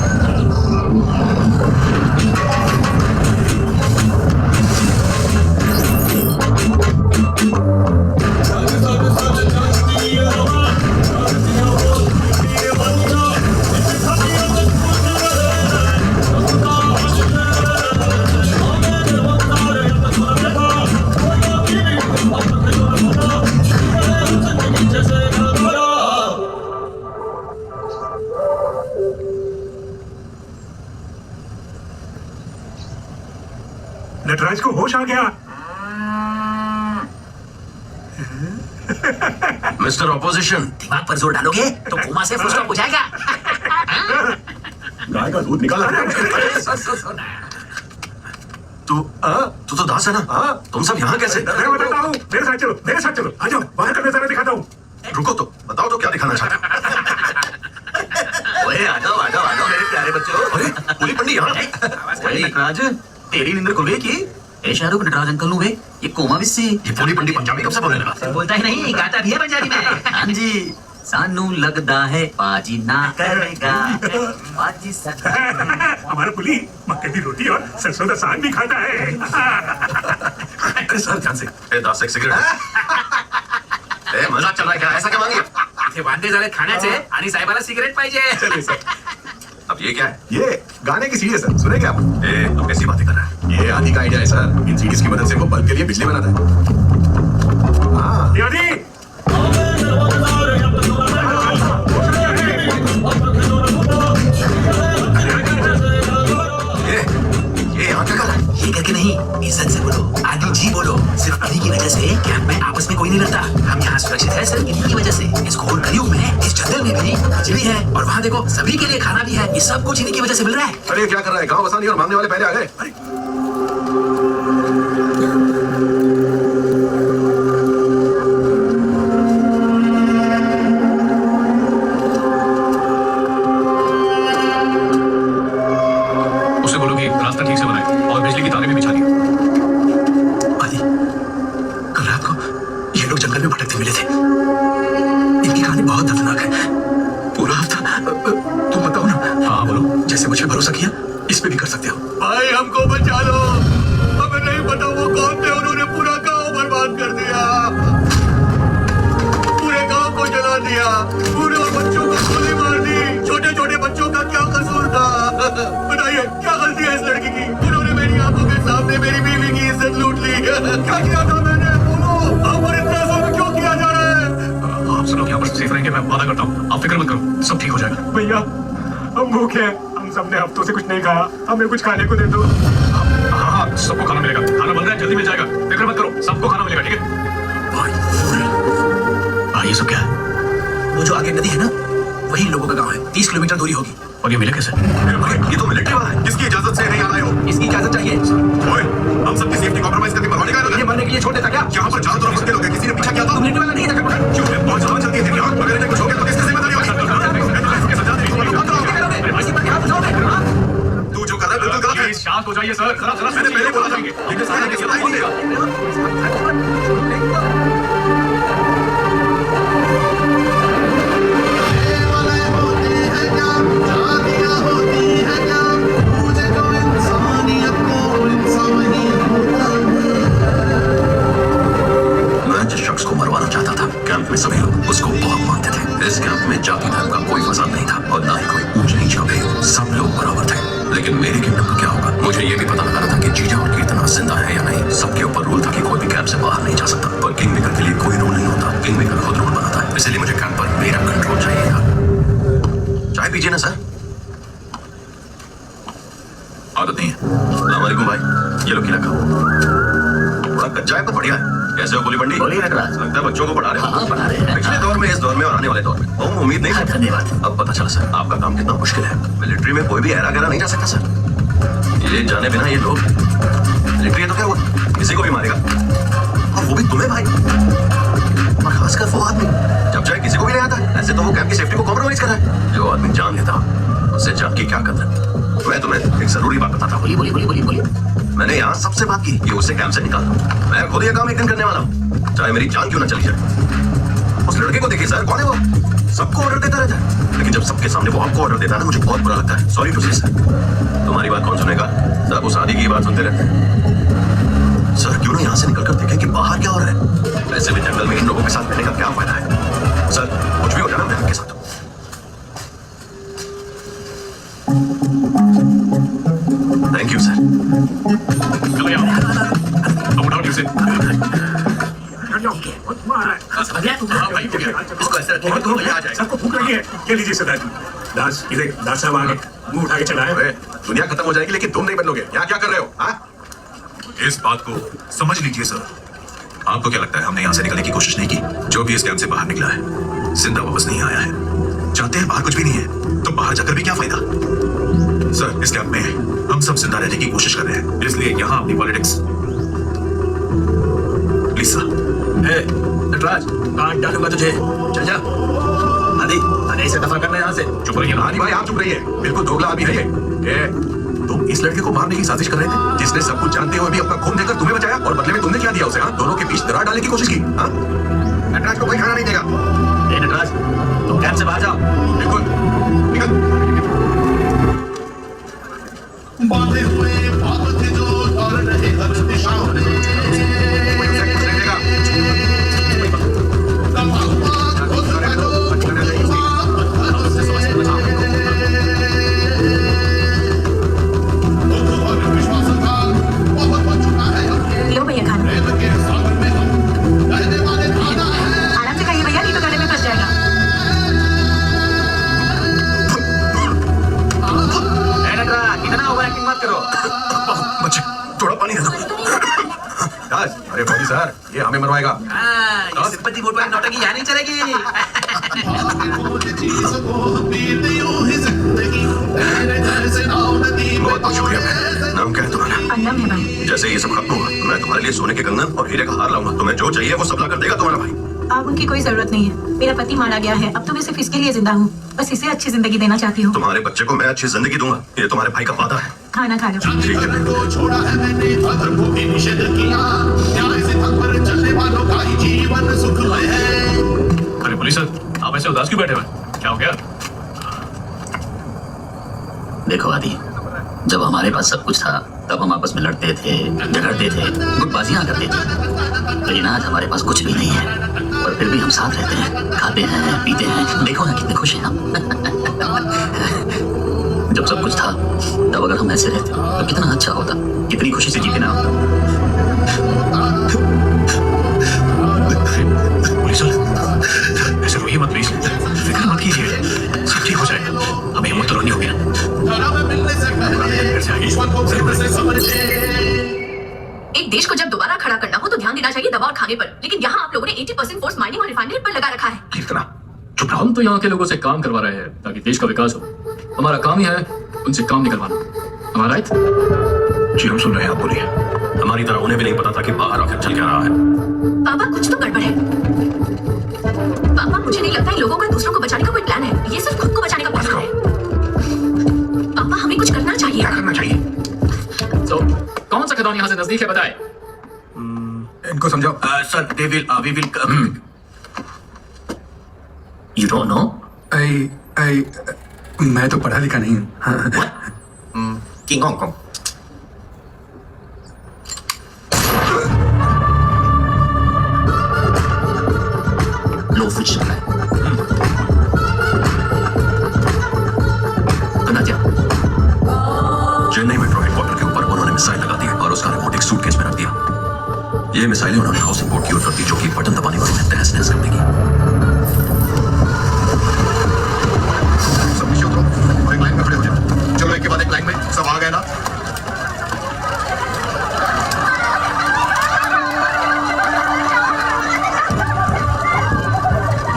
नटराज को होश आ गया। मिस्टर ऑपोजिशन, दिमाग पर जोर डालोगे तो कोमा से फुल स्टॉप हो जाएगा। गाय का दूध निकाला तू तो दास है ना? तुम सब यहाँ कैसे? मैं बताता हूँ, मेरे साथ चलो, मेरे साथ चलो, आ जाओ, बाहर का नजारा दिखाता हूँ। रुको तो बताओ तो क्या दिखाना चाहते हो? ओए आ जाओ मेरे प्यारे बच्चों। अरे पूरी पंडी यहाँ। ओए नटराज, तेरी नींद खुल गई की? ए शाहरुख, नटराज अंकल नु वे ये कोमा विस्सी। ये पूरी पंडी पंजाबी कब से बोलने लगा? बोलता ही नहीं, गाता भी है पंजाबी में। हाँ जी, सानू लगदा है पाजी ना करेगा पाजी सच। हमारा पुली मक्के की रोटी और सरसों का साग भी खाता है। अरे सर ध्यान से। ए दास एक सिगरेट। ए मजाक चल रहा है क्या? ऐसा क्या मांगी? इथे वांदे झाले खाण्याचे आणि साहेबाला सिगरेट पाहिजे। चलिए सर। अब ये क्या है? ये गाने की सीडी है सर, सुने क्या आप? ए तुम कैसी बातें कर रहा है? ये आदि का आइडिया है सर। इन सीडीज की मदद से वो बल्ब के लिए बिजली बनाता है। हाँ यानी ये यहाँ क्या कर रहा है? ये करके नहीं, इज्जत से बोलो, आदि जी बोलो। सिर्फ इन्हीं की वजह से कैंप में आपस में कोई नहीं लड़ता। हम यहाँ सुरक्षित है सिर्फ इन्हीं की वजह से। इस घोर कलयुग में इस जंगल में भी बिजली है और वहाँ देखो सभी के लिए खाना भी है। ये सब कुछ इन्हीं की वजह से मिल रहा है। अरे क्या कर रहा है? गाँव बसाने और मांगने वाले पहले आ गए। उससे बोलो कि रास्ता ठीक से बनाए और बिजली की तारें भी बिछा दी। आदि, कल रात को ये लोग जंगल में भटकते मिले थे। इनकी कहानी बहुत दर्दनाक है। पूरा हफ्ता तुम बताओ ना। हाँ बोलो। जैसे मुझे भरोसा किया इस किस पे भी कर सकते हो। भाई हमको बचा लो, हमें नहीं पता वो कौन थे, उन्होंने पूरा गांव बर्बाद कर दिया, पूरे गांव को जला दिया, पूरे और बच्चों को गोली मार दी। छोटे छोटे बच्चों का क्या कसूर था? बताइए क्या गलती है इस लड़की की? उन्होंने मेरी आंखों के सामने मेरी बीवी की इज्जत लूट ली। क्या किया था मैंने? बोलो, हम पर इतना जुल्म क्यों किया जा रहा है? आप सब लोग यहाँ पर सेफ रहेंगे, मैं वादा करता हूँ। आप फिक्र मत करो, सब ठीक हो जाएगा। भैया हम भूखे हैं, हम सबने हफ्तों से कुछ नहीं खाया, हमें कुछ खाने को दे दो। हाँ हाँ, सबको खाना मिलेगा, खाना बन रहा है, जल्दी मिल जाएगा, फिक्र मत करो, सबको खाना मिलेगा, ठीक है? भाई ये सब क्या है? वो जो आगे नदी है ना, वही लोगों का गांव है, 30 किलोमीटर दूरी होगी। और ये मिले कैसे? ये तो मिलिट्री वाला है। किसकी इजाजत से नहीं आ रहे हो? इसकी इजाजत चाहिए। ओए, हम सबकी सेफ्टी कॉम्प्रोमाइज करके मरवाने का ये मरने के लिए छोड़ देता क्या? यहाँ पर चारों तरफ उसके लोग हैं, किसी ने पीछा किया तो मिलिट्री वाला नहीं था क्या? क्यों? बहुत जवान चलती है तेरी आंख, अगर इन्हें कुछ हो गया तो किसकी जिम्मेदारी होगी? तू जो कर रहा है बिल्कुल गलत है। शांत हो जाइए सर, जरा मैंने पहले बोला था, लेकिन सारे ने सुनाई नहीं दिया। मैं जिस शख्स को मरवाना चाहता था, कैंप में सभी लोग उसको बहुत मानते थे। इस कैंप में जाति धर्म का कोई फसाद नहीं था और ना ही कोई ऊंच नीच का भेद, सब लोग बराबर थे। लेकिन मेरे किंगडम का क्या होगा? मुझे ये भी पता लगाना था कि जीजा और कीर्तना जिंदा है या नहीं। सबके ऊपर रूल था कि कोई भी कैंप से बाहर नहीं जा सकता, पर किंग मेकर के लिए कोई रूल नहीं होता, किंग मेकर खुद रूल बनाता है। इसलिए मुझे कैंप पर मेरा कंट्रोल चाहिए था। चाय पीजिए ना सर। आदत नहीं है। अस्सलाम वालेकुम भाई, ये लो खिला खाओ। बड़ा कच्चा है पर बढ़िया है। कैसे हो गोली बंडी? बोलिए नटराज। लगता है बच्चों को पढ़ा रहे हो। हाँ, पढ़ा रहे हैं। पिछले दौर में, इस दौर में और आने वाले दौर में उम्मीद नहीं करता। धन्यवाद। अब पता चला सर, आपका काम कितना मुश्किल है। मिलिट्री में कोई भी ऐरा गैरा नहीं जा सकता सर। ये जाने बिना ये लोग, मिलिट्री है तो क्या हुआ, किसी को भी मारेगा, और वो भी तुम्हें भाई, और खासकर वो आदमी जब चाहे किसी को भी ले आता है। ऐसे तो वो कैंप की सेफ्टी को कॉम्प्रोमाइज कर रहा है। जो आदमी जान लेता उससे जान की क्या कदर। मैं तुम्हें एक जरूरी बात बताता हूँ। बोलिए। मैंने यहाँ सबसे बात की कि उसे कैंप से निकाल दो। मैं खुद ये काम एक दिन करने वाला हूँ, चाहे मेरी जान क्यों ना चली जाए। उस लड़के को देखिए सर, कौन है वो? सबको ऑर्डर देता रहता है, लेकिन जब सबके सामने वो आपको ऑर्डर देता है ना, मुझे बहुत बुरा लगता है। सॉरी टू से सर। तुम्हारी बात कौन सुनेगा? सब उस आदि की बात सुनते रहते हैं। सर क्यों ना यहाँ से निकलकर देखें कि बाहर क्या हो रहा है। वैसे भी जंगल में इन लोगों के साथ रहने का क्या फायदा है? सर कुछ भी हो जाना मैं आपके साथ हूँ। Thank you sir. चलो यार, अब उठाओ नीचे। हाँ भाई, हो गया। इसको ऐसे रखिए, तो ये आ जाएगा। सबको भूख लगी है, ये लीजिए सरदार जी। दास, ये देख, दास साहब आगे मुंह उठा के चला है। अरे, दुनिया खत्म हो जाएगी लेकिन तुम नहीं बदलोगे। यहाँ क्या कर रहे हो? हाँ? इस बात को समझ लीजिए सर। आपको क्या लगता है हमने यहाँ से निकलने की कोशिश नहीं की? जो भी इस कैंप से बाहर निकला है जिंदा वापस नहीं आया है। जानते हैं बाहर कुछ भी नहीं है, तो बाहर जाकर भी क्या फायदा? सर इस कैंप में हम सब जिंदा रहने की कोशिश कर रहे हैं, इसलिए यहाँ अपनी पॉलिटिक्स प्लीज सर। नटराज, काट डालूंगा तुझे, चल जा। आदि इसे दफा करना यहाँ से। चुप रहिए ना। आदि भाई आप चुप रहिए, बिल्कुल दोगला आदमी है ये। तुम इस लड़के को मारने की साजिश कर रहे थे, जिसने सब कुछ जानते हुए भी अपना खून देकर तुम्हें बचाया, और बदले में तुमने क्या दिया उसे? हाँ, दोनों के बीच दरार डालने की कोशिश की। हाँ, नटराज को कोई खाना नहीं देगा। नटराज, तुम कैंप से बाहर जाओ। बिल्कुल निकल। बांधे हुए पाप थे जो दौड़ रहे हर दिशाओं में। कोई उसे कुछ नहीं देगा। दबा हुआ खुद का जो पत्थरों से दुख और विश्वास का बहुत बन चुका है। लो भैया खाना। प्रेम के सागर में हम रहने वाले खाना है। आराम से खाइए भैया, नहीं तो गले में फंस जाएगा। नटराज, इतना ओवर एक्टिंग मत करो। बच्चे थोड़ा पानी दे दो। दास, अरे भाई सर, ये हमें मरवाएगा। ये सिंपैथी वोट वाली नौटंकी यहाँ नहीं चलेगी। बहुत बहुत शुक्रिया बहन। नाम क्या है तुम्हारा? अन्नम है भाई। जैसे ये सब खत्म हुआ, मैं तुम्हारे लिए सोने के कंगन और हीरे का हार लाऊंगा। तुम्हें जो चाहिए वो सब ला कर देगा तुम्हारा भाई। अब उनकी कोई जरूरत नहीं है। मेरा पति मारा गया है, अब तो मैं सिर्फ इसके लिए जिंदा हूँ। बस इसे अच्छी जिंदगी देना चाहती हूँ। तुम्हारे बच्चे को मैं अच्छी जिंदगी दूंगा, ये तुम्हारे भाई का वादा है। खाना खा लो। ठीक है। को छोड़ा है मैंने, अधर्म को भी निषेध किया। न्याय से थक पर चलने वालों का ही जीवन सुखमय है। अरे पुलिस सर, आप ऐसे उदास क्यों बैठे हुए? क्या हो गया? देखो आदि, जब हमारे पास सब कुछ था तब हम आपस में लड़ते थे, झगड़ते थे, गुटबाजियां करते थे। लेकिन आज हमारे पास कुछ भी नहीं है, पर फिर भी हम साथ रहते हैं, खाते हैं, पीते हैं। देखो ना कितने खुश हैं हम। जब सब कुछ था तब अगर हम ऐसे रहते तो कितना अच्छा होता, कितनी खुशी से जीते ना। पुलिस वाले, ऐसे रोइए मत प्लीज, फिक्र मत कीजिए, सब ठीक हो जाएगा। हमें हिम्मत तो रोनी होगी ना। एक देश को जब दोबारा खड़ा करना हो तो ध्यान देना चाहिए दवा और खाने पर, लेकिन यहाँ आप लोगों ने 80% फोर्स माइनिंग और रिफाइनरी पर लगा रखा है। कीर्तना चुप रहो। हम तो यहाँ के लोगों से काम करवा रहे हैं ताकि देश का विकास हो। हमारा काम ही है उनसे काम निकलवाना। हमारा राइट? जी हम सुन रहे हैं, आप बोलिए। हमारी तरह उन्हें भी नहीं पता था कि बाहर आखिर चल क्या रहा है। पापा कुछ तो गड़बड़ है। पापा मुझे नहीं लगता है लोगों का दूसरों को बचाने का कोई प्लान है, ये सिर्फ खुद को बचाने का प्लान है। पापा हमें कुछ करना चाहिए। क्या करना चाहिए? तो कौन सा खदान यहाँ से नजदीक है बताए? इनको समझाओ। Sir we will You don't know? मैं तो पढ़ा लिखा नहीं हूँ। King Hong. Low food supply. Chennai metro headquarter के ऊपर उन्होंने मिसाइल लगा दी और उसका रिमोट एक सूटकेस में रख दिया। ये मिसाइलें उन्होंने हाउसिंग बोर्ड की ओर रख दी, जो कि बटन दबाने वालों ने तहस नहस कर देगी। सब नीचे उतरो और एक लाइन में खड़े हो जाओ। चलो एक के बाद एक लाइन में सब आ गए ना?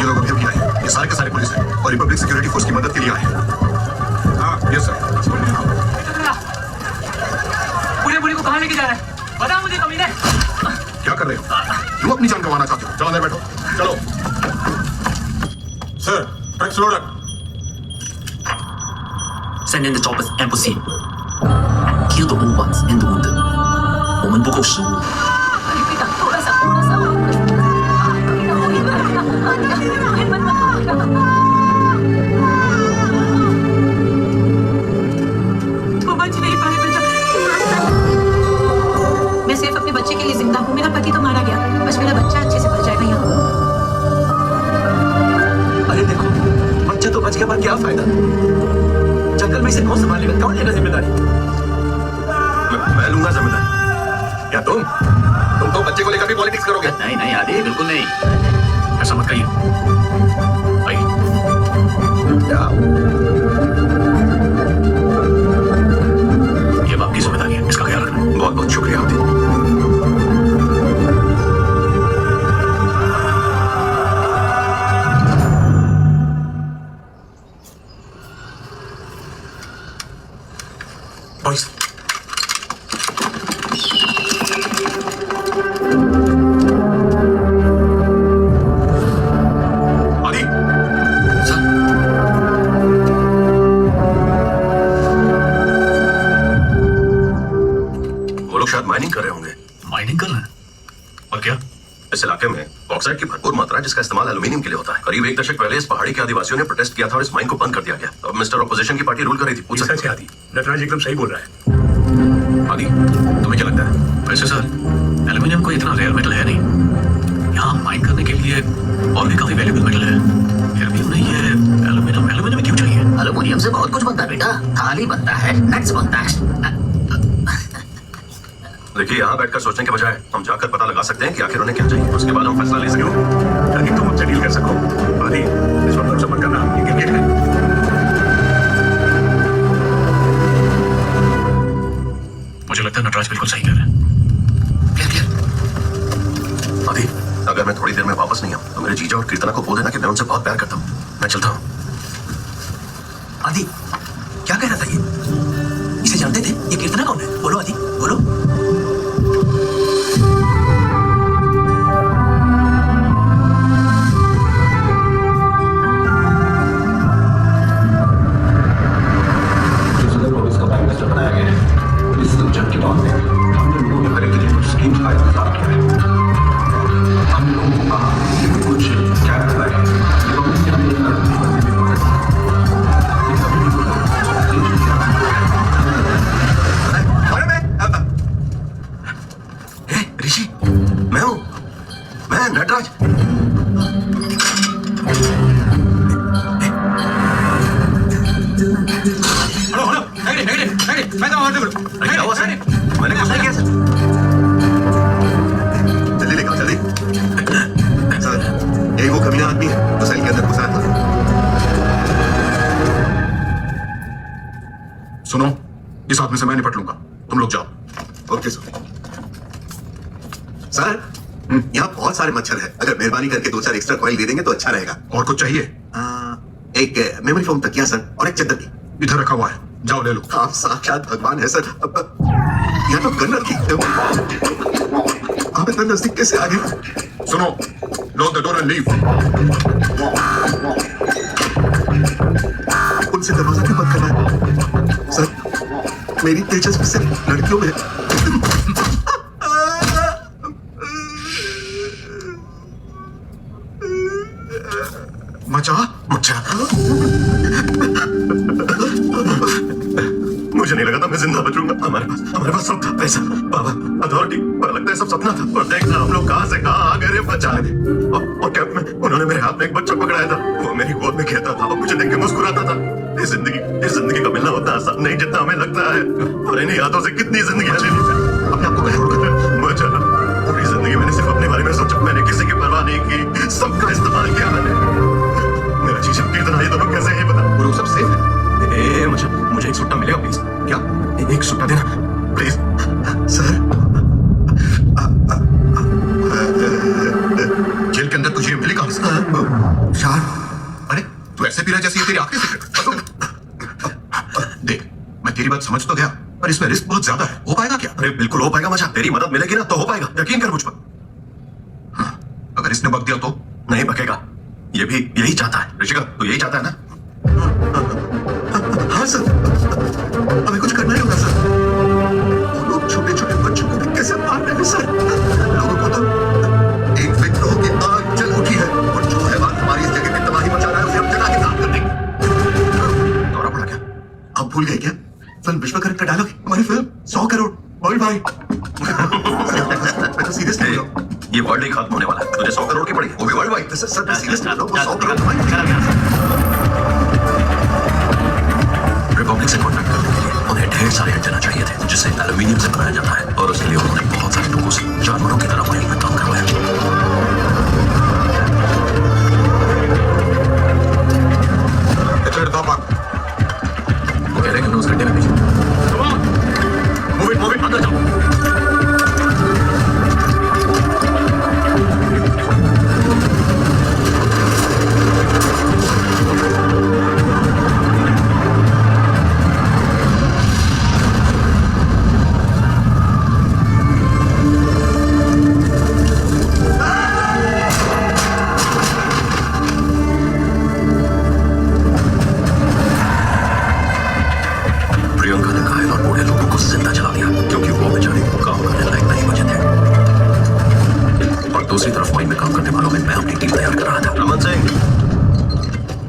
ये लोग अभी आए हैं। ये सारे के सारे पुलिस हैं और रिपब्लिक सिक्योरिटी फोर्स की मदद के लिए आए हैं। हाँ यस सर। पूरे को कहाँ लेके जा रहा है? बता मुझे कमीने। क्या कर रहे हो? क्यों अपनी जान गंवाना चाहते हो? जाओ अंदर बैठो। चलो sir, trucks loaded. Send in the choppers and proceed. Kill the old ones and the wounded. 我们不够食物。 मैं सिर्फ अपने बच्चे के लिए जिंदा हूँ। मेरा पति तो मारा गया, बस मेरा बच्चा अच्छे से पल जाएगा यहाँ। अरे देखो, बच्चा तो बच गया, पर क्या फायदा? जंगल में इसे कौन संभालेगा? कौन लेगा जिम्मेदारी? मैं लूंगा जिम्मेदारी। क्या तुम तो बच्चे को लेकर भी पॉलिटिक्स करोगे? नहीं नहीं आदि, बिल्कुल नहीं। ऐसा मत कहिए। आइए। ये आपकी जिम्मेदारी है, इसका ख्याल रखना। बहुत बहुत शुक्रिया आदि। बॉयज आदि वो लोग शायद माइनिंग कर रहे होंगे। माइनिंग कर रहे हैं? और क्या? इस इलाके में बॉक्साइट की भरपूर मात्रा है, जिसका इस्तेमाल एल्यूमिनियम के लिए होता है। करीब 1 दशक पहले इस पहाड़ी के आदिवासियों ने प्रोटेस्ट किया था और इस माइन को बंद कर दिया गया। अब मिस्टर ऑपोजिशन की पार्टी रूल कर रही थी। पूछ सकते हैं? नटराज एकदम सही बोल रहा है। आदि तुम्हें क्या लगता है? वैसे सर एल्यूमिनियम कोई इतना रेयर मेटल है नहीं। यहाँ माइन करने के लिए और भी काफी वैल्यूबल मेटल है, फिर भी उन्हें ये एल्यूमिनियम क्यों चाहिए? एल्यूमिनियम से बहुत कुछ बनता है बेटा। थाली बनता है, नट्स बनता है। देखिए, यहाँ बैठकर सोचने के बजाय हम जाकर पता लगा सकते हैं कि आखिर उन्हें क्या चाहिए। उसके बाद हम फैसला ले सकते हैं ताकि तुम हमसे डील कर सको। आदि इस वक्त हमसे मत करना, ये क्रिकेट है। मुझे लगता है नटराज बिल्कुल सही कह रहे हैं। आदि अगर मैं थोड़ी देर में वापस नहीं आऊँ तो मेरे जीजा और कीर्तना को बोल देना कि मैं उनसे बहुत प्यार करता हूँ। मैं चलता हूँ। आदि क्या कह रहा था ये? इसे जानते थे? ये कीर्तना कौन है? बोलो आदि, बोलो। अरे क्या हुआ सर? मैंने कुछ नहीं किया सर। जल्दी लेकर जल्दी। सर यही वो कमीना आदमी है जो सेल के अंदर घुसा था। सुनो, इस आदमी से मैं निपट लूंगा, तुम लोग जाओ। Okay sir. सर यहाँ बहुत सारे मच्छर है, अगर मेहरबानी करके 2-4 एक्स्ट्रा कॉइल दे देंगे तो अच्छा रहेगा। और कुछ चाहिए? एक मेमोरी फोम तकिया सर, और एक चद्दर भी। इधर रखा हुआ है, जाओ ले लो। आप साक्षात भगवान है सर। यहाँ तो गन रखी। आप इतना नजदीक कैसे आ गए? सुनो, lock the door and leave. उनसे दरवाजा क्यों बंद करना है? सर मेरी दिलचस्पी सिर्फ लड़कियों में है। मचा मचा। मुझे नहीं लगा था मैं जिंदा बचूंगा। हमारे पास सब था, पैसा, पावर, अथॉरिटी, पर लगता है सब सपना था। और देखना हम लोग कहां से कहां आ गए बचाने। और कैंप में उन्होंने मेरे हाथ में एक बच्चा पकड़ाया था, वो मेरी गोद में खेलता था और मुझे देख के मुस्कुराता था। इस जिंदगी का मिलना होता आसान नहीं जितना हमें लगता है। और इन्हीं यादों से कितनी जिंदगी ले ली। अपने आपको कंट्रोल कर बचा। पूरी जिंदगी मैंने सिर्फ अपने बारे में सोचा, मैंने किसी की परवाह नहीं की, सबका इस्तेमाल किया मैंने। मेरा चीज कितना ये दोनों कैसे ही बता। गुरु सब सेफ है? मुझे एक सुट्टा मिलेगा प्लीज? क्या? एक सुट्टा देना प्लीज सर। जेल के अंदर तुझे मिली कहां से? शार, अरे तू ऐसे पी रहा जैसे ये तेरी आखिरी सिगरेट। देख, मैं तेरी बात समझ तो गया, पर इसमें रिस्क बहुत ज्यादा है। हो पाएगा क्या? अरे बिल्कुल हो पाएगा मचा, तेरी मदद मिलेगी ना तो हो पाएगा, यकीन कर मुझ पर। हाँ, अगर इसने बक दिया तो? नहीं बकेगा, ये भी यही चाहता है। ऋषिका, तू यही चाहता है ना? हाँ सर, हमें कुछ करना ही होगा सर। वो लोग छोटे छोटे बच्चों को भी कैसे मार रहे हैं सर? लोगों को तो एक फिक्र हो कि आग जल उठी है और जो हैवान हमारी इस जगह पे तबाही मचा रहा है उसे हम जला के खाक कर देंगे। दौरा पड़ा क्या? आप भूल गए क्या? फिल्म विश्वकर्मा का डायलॉग, हमारी फिल्म 100 करोड़ वर्ल्ड वाइड। मैं तो सीरियस नहीं हूँ। ये वर्ल्ड ही खत्म होने वाला है। तुझे 100 करोड़ की पड़ी, वो भी वर्ल्ड वाइड। सर मैं सीरियस नहीं हूँ, वो 100 करोड़ रिपब्लिक से कॉन्टैक्ट करने के लिए उन्हें ढेर सारे एंटेना चाहिए थे जिसे एल्यूमिनियम से बनाया जाता है, और उसके लिए उन्होंने बहुत सारे लोगों से जानवरों की तरह माइनिंग में काम करवाया। वो कह रहे हैं कि 9 घंटे में भेजें। मूव इट अंदर जाओ।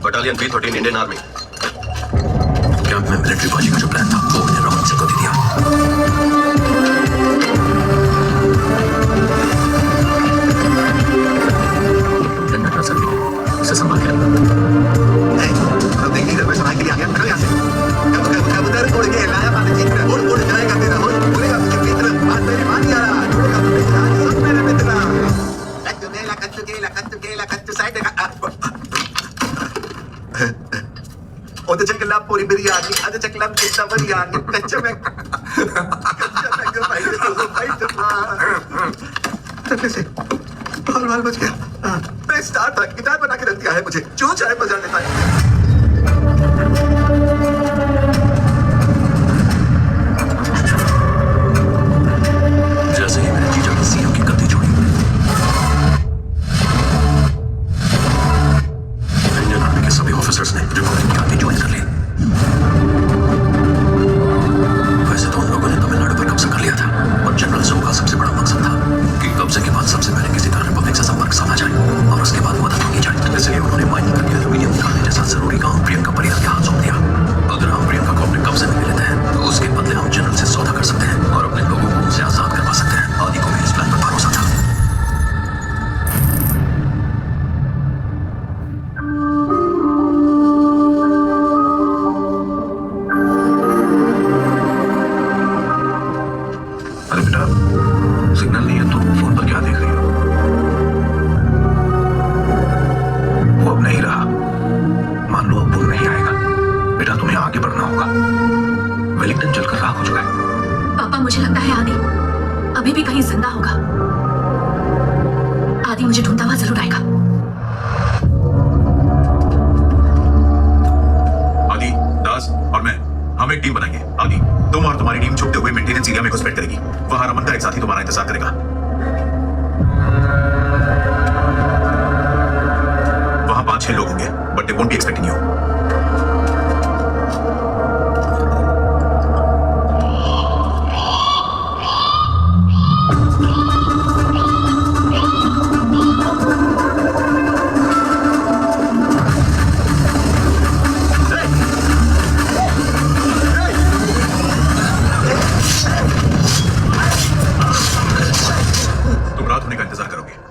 Battalion B13 Indian army. Camp में मिलिट्री बाजी का जो प्लान था वो मैंने रमन सिंह को दे दिया। इसे संभाल के देखिए घर में सफाई के लिए आ गया। निकल यहाँ से। कबूतर उड़ के लाया पानी चित्र उड़ जाएगा तेरा उड़ेगा तुझे मित्र बात मेरी मान जा रहा उड़ेगा तुझे सब मेरे मित्र कच्चू साइड ओ तो चकला पूरी बिरयानी आधे चकला कितना बिरयानी कच्चे में से बाल बच गया। मैं स्टार था, गिटार बना के रख दिया है मुझे, जो चाहे बजा लेता है। जैसे ही मैंने जीजा की सीएम की गद्दी छोड़ी, इंडियन आर्मी के सभी ऑफिसर्स ने रिपोर्टिंग की आदमी ज्वाइन कर ली। वैसे तो उन लोगों ने तमिलनाडु पर कब्जा कर लिया था, और जनरल जोग का सबसे बड़ा मकसद था कि कब्जे के बाद सबसे पहले किसी तरह रिपब्लिक से संपर्क साधा जाए और उसके बाद मदद मांगी जाए। इसलिए उन्होंने माइनिंग करके एल्यूमिनियम निकालने जैसा आगे बढ़ना होगा। वेलिंगटन जलकर राख हो चुका है। पापा, मुझे लगता है आदि अभी भी कहीं जिंदा होगा। आदि मुझे ढूंढता हुआ जरूर आएगा। आदि, दास और मैं हम एक टीम बनाएंगे। आदि, तुम और तुम्हारी टीम छुपते हुए मेंटेनेंस एरिया में घुसपैठ करेगी। वहां रमन का एक साथी तुम्हारा इंतजार करेगा। वहां 5-6 लोग होंगे, but they won't be expecting you.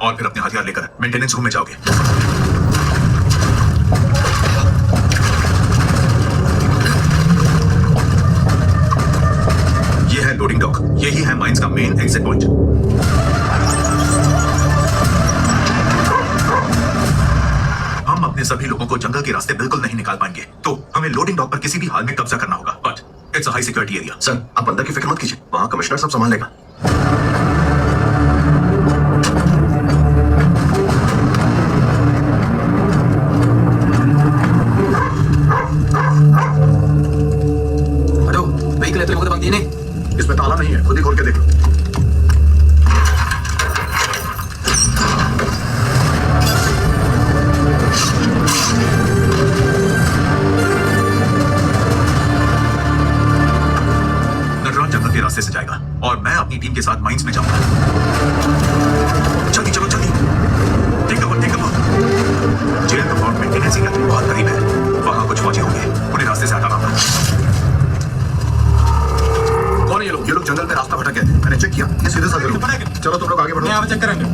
और फिर अपने हथियार लेकर मेंटेनेंस रूम में जाओगे। ये है लोडिंग डॉक, यही है माइंस का मेन एग्जिट पॉइंट। हम अपने सभी लोगों को जंगल के रास्ते बिल्कुल नहीं निकाल पाएंगे, तो हमें लोडिंग डॉक पर किसी भी हाल में कब्जा करना होगा। But it's a high security area. Sir, आप अंदर की फिक्र मत कीजिए, वहां कमिश्नर सब संभाल लेगा। इसमें ताला नहीं है, खुद ही खोल के देख लो। नटराज जंगल के रास्ते से जाएगा और मैं अपनी टीम के साथ माइंस में जाऊंगा। जल्दी चलो, जल्दी। Take cover, take cover. Jail का फॉर्ट मेंटेनेंस एरिया बहुत करीब है, वहां कुछ फौजी होंगे, उन्हें रास्ते से हटाना होगा। ये लोग जंगल में रास्ता भटक गए थे, मैंने चेक किया, ये सीधे साधे लोग। चलो तुम लोग आगे बढ़ो। यहाँ चेक करेंगे।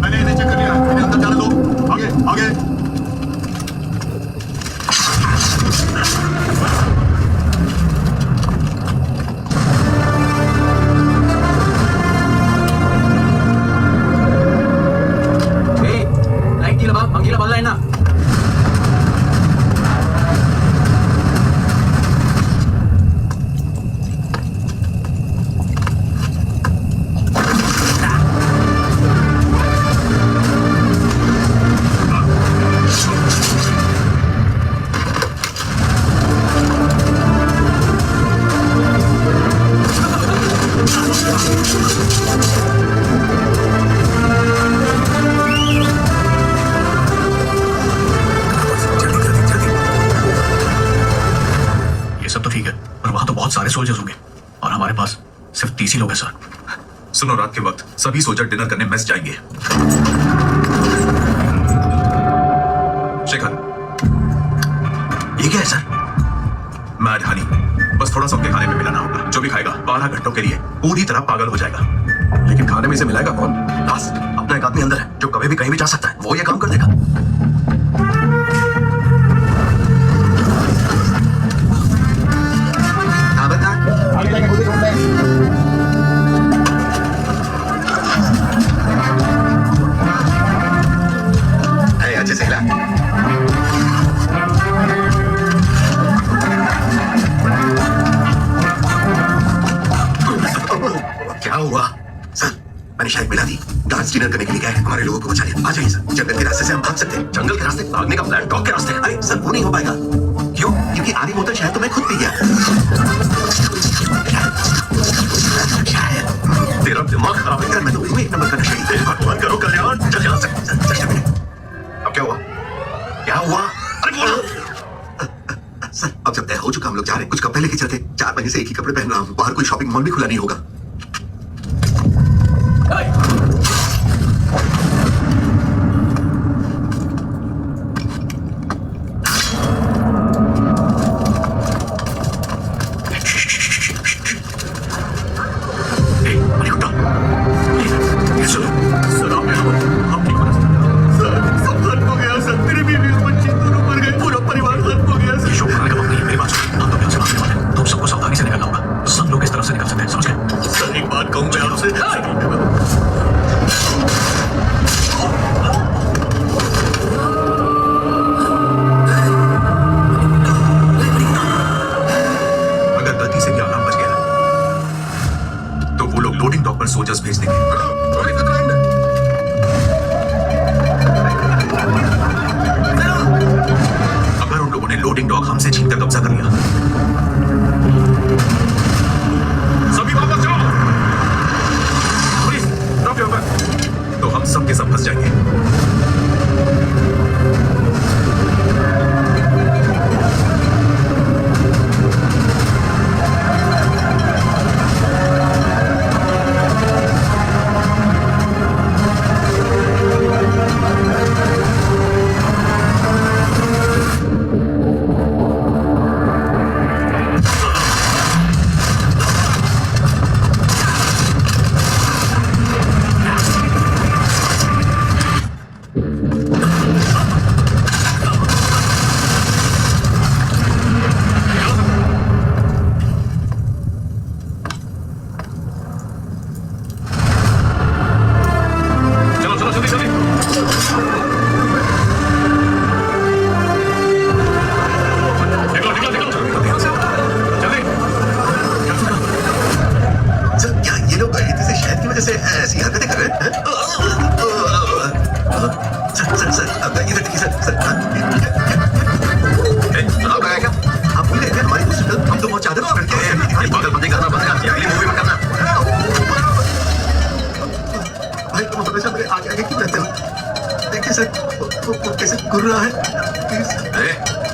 मैंने इन्हें चेक कर लिया, इन्हें अंदर जाने दो। आगे आगे। लाइट की लबा मंगीला बदला है ना। सारे सोल्जर्स होंगे और हमारे पास सिर्फ 30 ही लोग हैं सर। सुनो, रात के वक्त सभी सोल्जर डिनर करने मेस जाएंगे। शेखर, ये क्या है सर? मैड हनी, बस थोड़ा सा उनके खाने में मिलाना होगा। जो भी खाएगा 12 घंटों के लिए पूरी तरह पागल हो जाएगा। लेकिन खाने में इसे मिलाएगा कौन? दास, अपना एक आदमी अंदर है जो कभी भी कहीं भी जा सकता है, वो ये काम कर देगा। आगे जाके खुद ही ढूंढते हैं। अच्छे से हिला। क्या हुआ सर? मैंने शायद मिला दी। डांस डिनर करने के लिए गए हैं, हमारे लोगों को बचा लिया। आ जाइए सर, जंगल के रास्ते से हम भाग सकते हैं। जंगल के रास्ते भागने का प्लान डॉग के रास्ते है। अरे सर, वो नहीं हो पाएगा। क्यों? क्योंकि आधी बोतल शायद तो मैं खुद पी गया। तेरा दिमाग खराब है। मैं तो तुम्हें 1 नंबर का नशा ही। भगवान करो कल्याण। चल यहाँ से। अब क्या हुआ? क्या हुआ? अरे बोलो सर। अब जब तय हो चुका, हम लोग जा रहे हैं। कुछ कपड़े लेके चलते। 4 महीने से एक ही कपड़े पहन रहा हूँ। बाहर कोई शॉपिंग मॉल भी खुला नहीं होगा। तुम सबको सावधानी से निकलना होगा। सब लोग इस तरफ से निकल सकते हैं, समझ गए? कब्जा कर लिया। सभी वापस जाओ। Police, drop your gun. तो हम सब के सब फंस जाएंगे।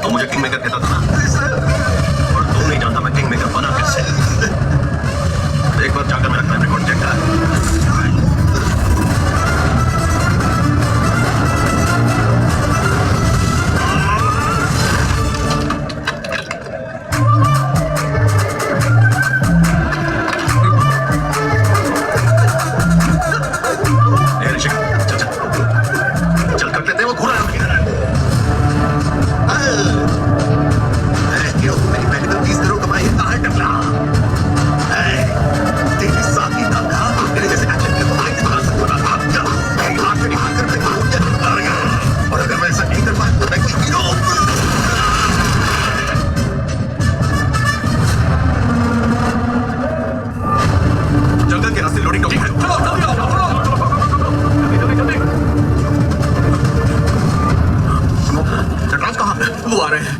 तो मुझे किंग मेकर कहता था ना, और तुम नहीं जानता मैं किंग मेकर बना कैसे। एक बार जाकर मेरा क्राइम रिकॉर्ड चेक करा। चल कर लेते हैं, वो घूरा है। मेरी पहली तो 30 करोड़ कमाई है, कहाँ है टकला? तेरी साथी ना था, मेरे जैसे एक्शन के तो आगे बढ़ा सकता था। अब क्या? मेरी आंख से निकाल कर मैं करूँगा, और अगर मैं ऐसा नहीं कर पाया तो मैं हीरो। जंगल के रास्ते लोडिंग डॉक है। चलो जल्दी आओ, जल्दी। नटराज कहाँ है? वो आ रहे हैं।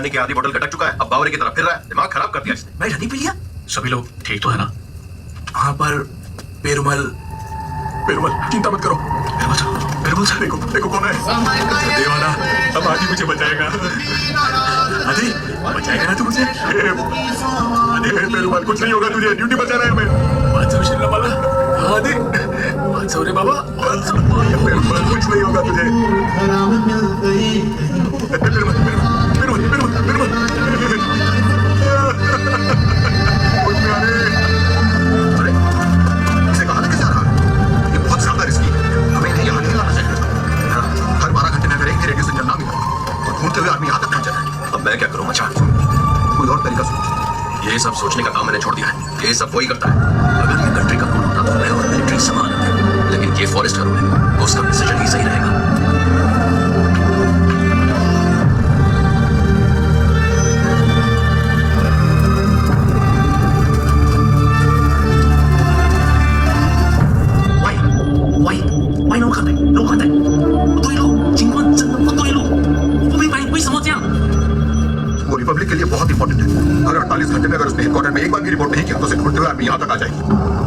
की आधी बोतल गटक चुका है, अब बावरे की तरफ फिर रहा है। दिमाग खराब कर दिया इसने। मैं हनी पी लिया। सभी लोग ठीक तो है ना? हाँ, पर पेरुमल चिंता मत करो। पेरुमल सर देखो कौन है? देवाना, अब आदि मुझे बचाएगा। आदि बचाएगा ना तू मुझे? आदि पेरुमल कुछ नहीं होगा तुझे, ड्यूटी बचा रहा है हमें। बादशाह शिल्लावाला, आदि बादशाह रे बाबा, पेरुमल कुछ नहीं होगा तुझे। अरे इसे कहाँ लेके जा रहा है? ये बहुत ज्यादा रिस्की है, हमें इन्हें यहाँ नहीं लाना चाहिए। हर 12 घंटे में अगर एक भी रेडियो सिग्नल ना मिला ढूंढते हुए आदमी यहाँ तक पहुंचा है। अब मैं क्या करूं मचा? कोई और तरीका सोच। ये सब सोचने का काम मैंने छोड़ दिया है। ये सब वही करता है। अगर ये कंट्री का रूल होता तो मैं और मिलिट्री समान होते, लेकिन ये फॉरेस्ट का रूल है, तो उसका डिसीजन ही सही रहेगा। Why no contact? No contact. 不对路，情况真的不对路。我不明白为什么这样。 वो रिपब्लिक के लिए बहुत इंपॉर्टेंट है। हर 48 घंटे में अगर उसने हेडक्वार्टर में एक बार भी रिपोर्ट नहीं किया तो उसे ढूंढते हुए आर्मी यहाँ तक आ जाएगी।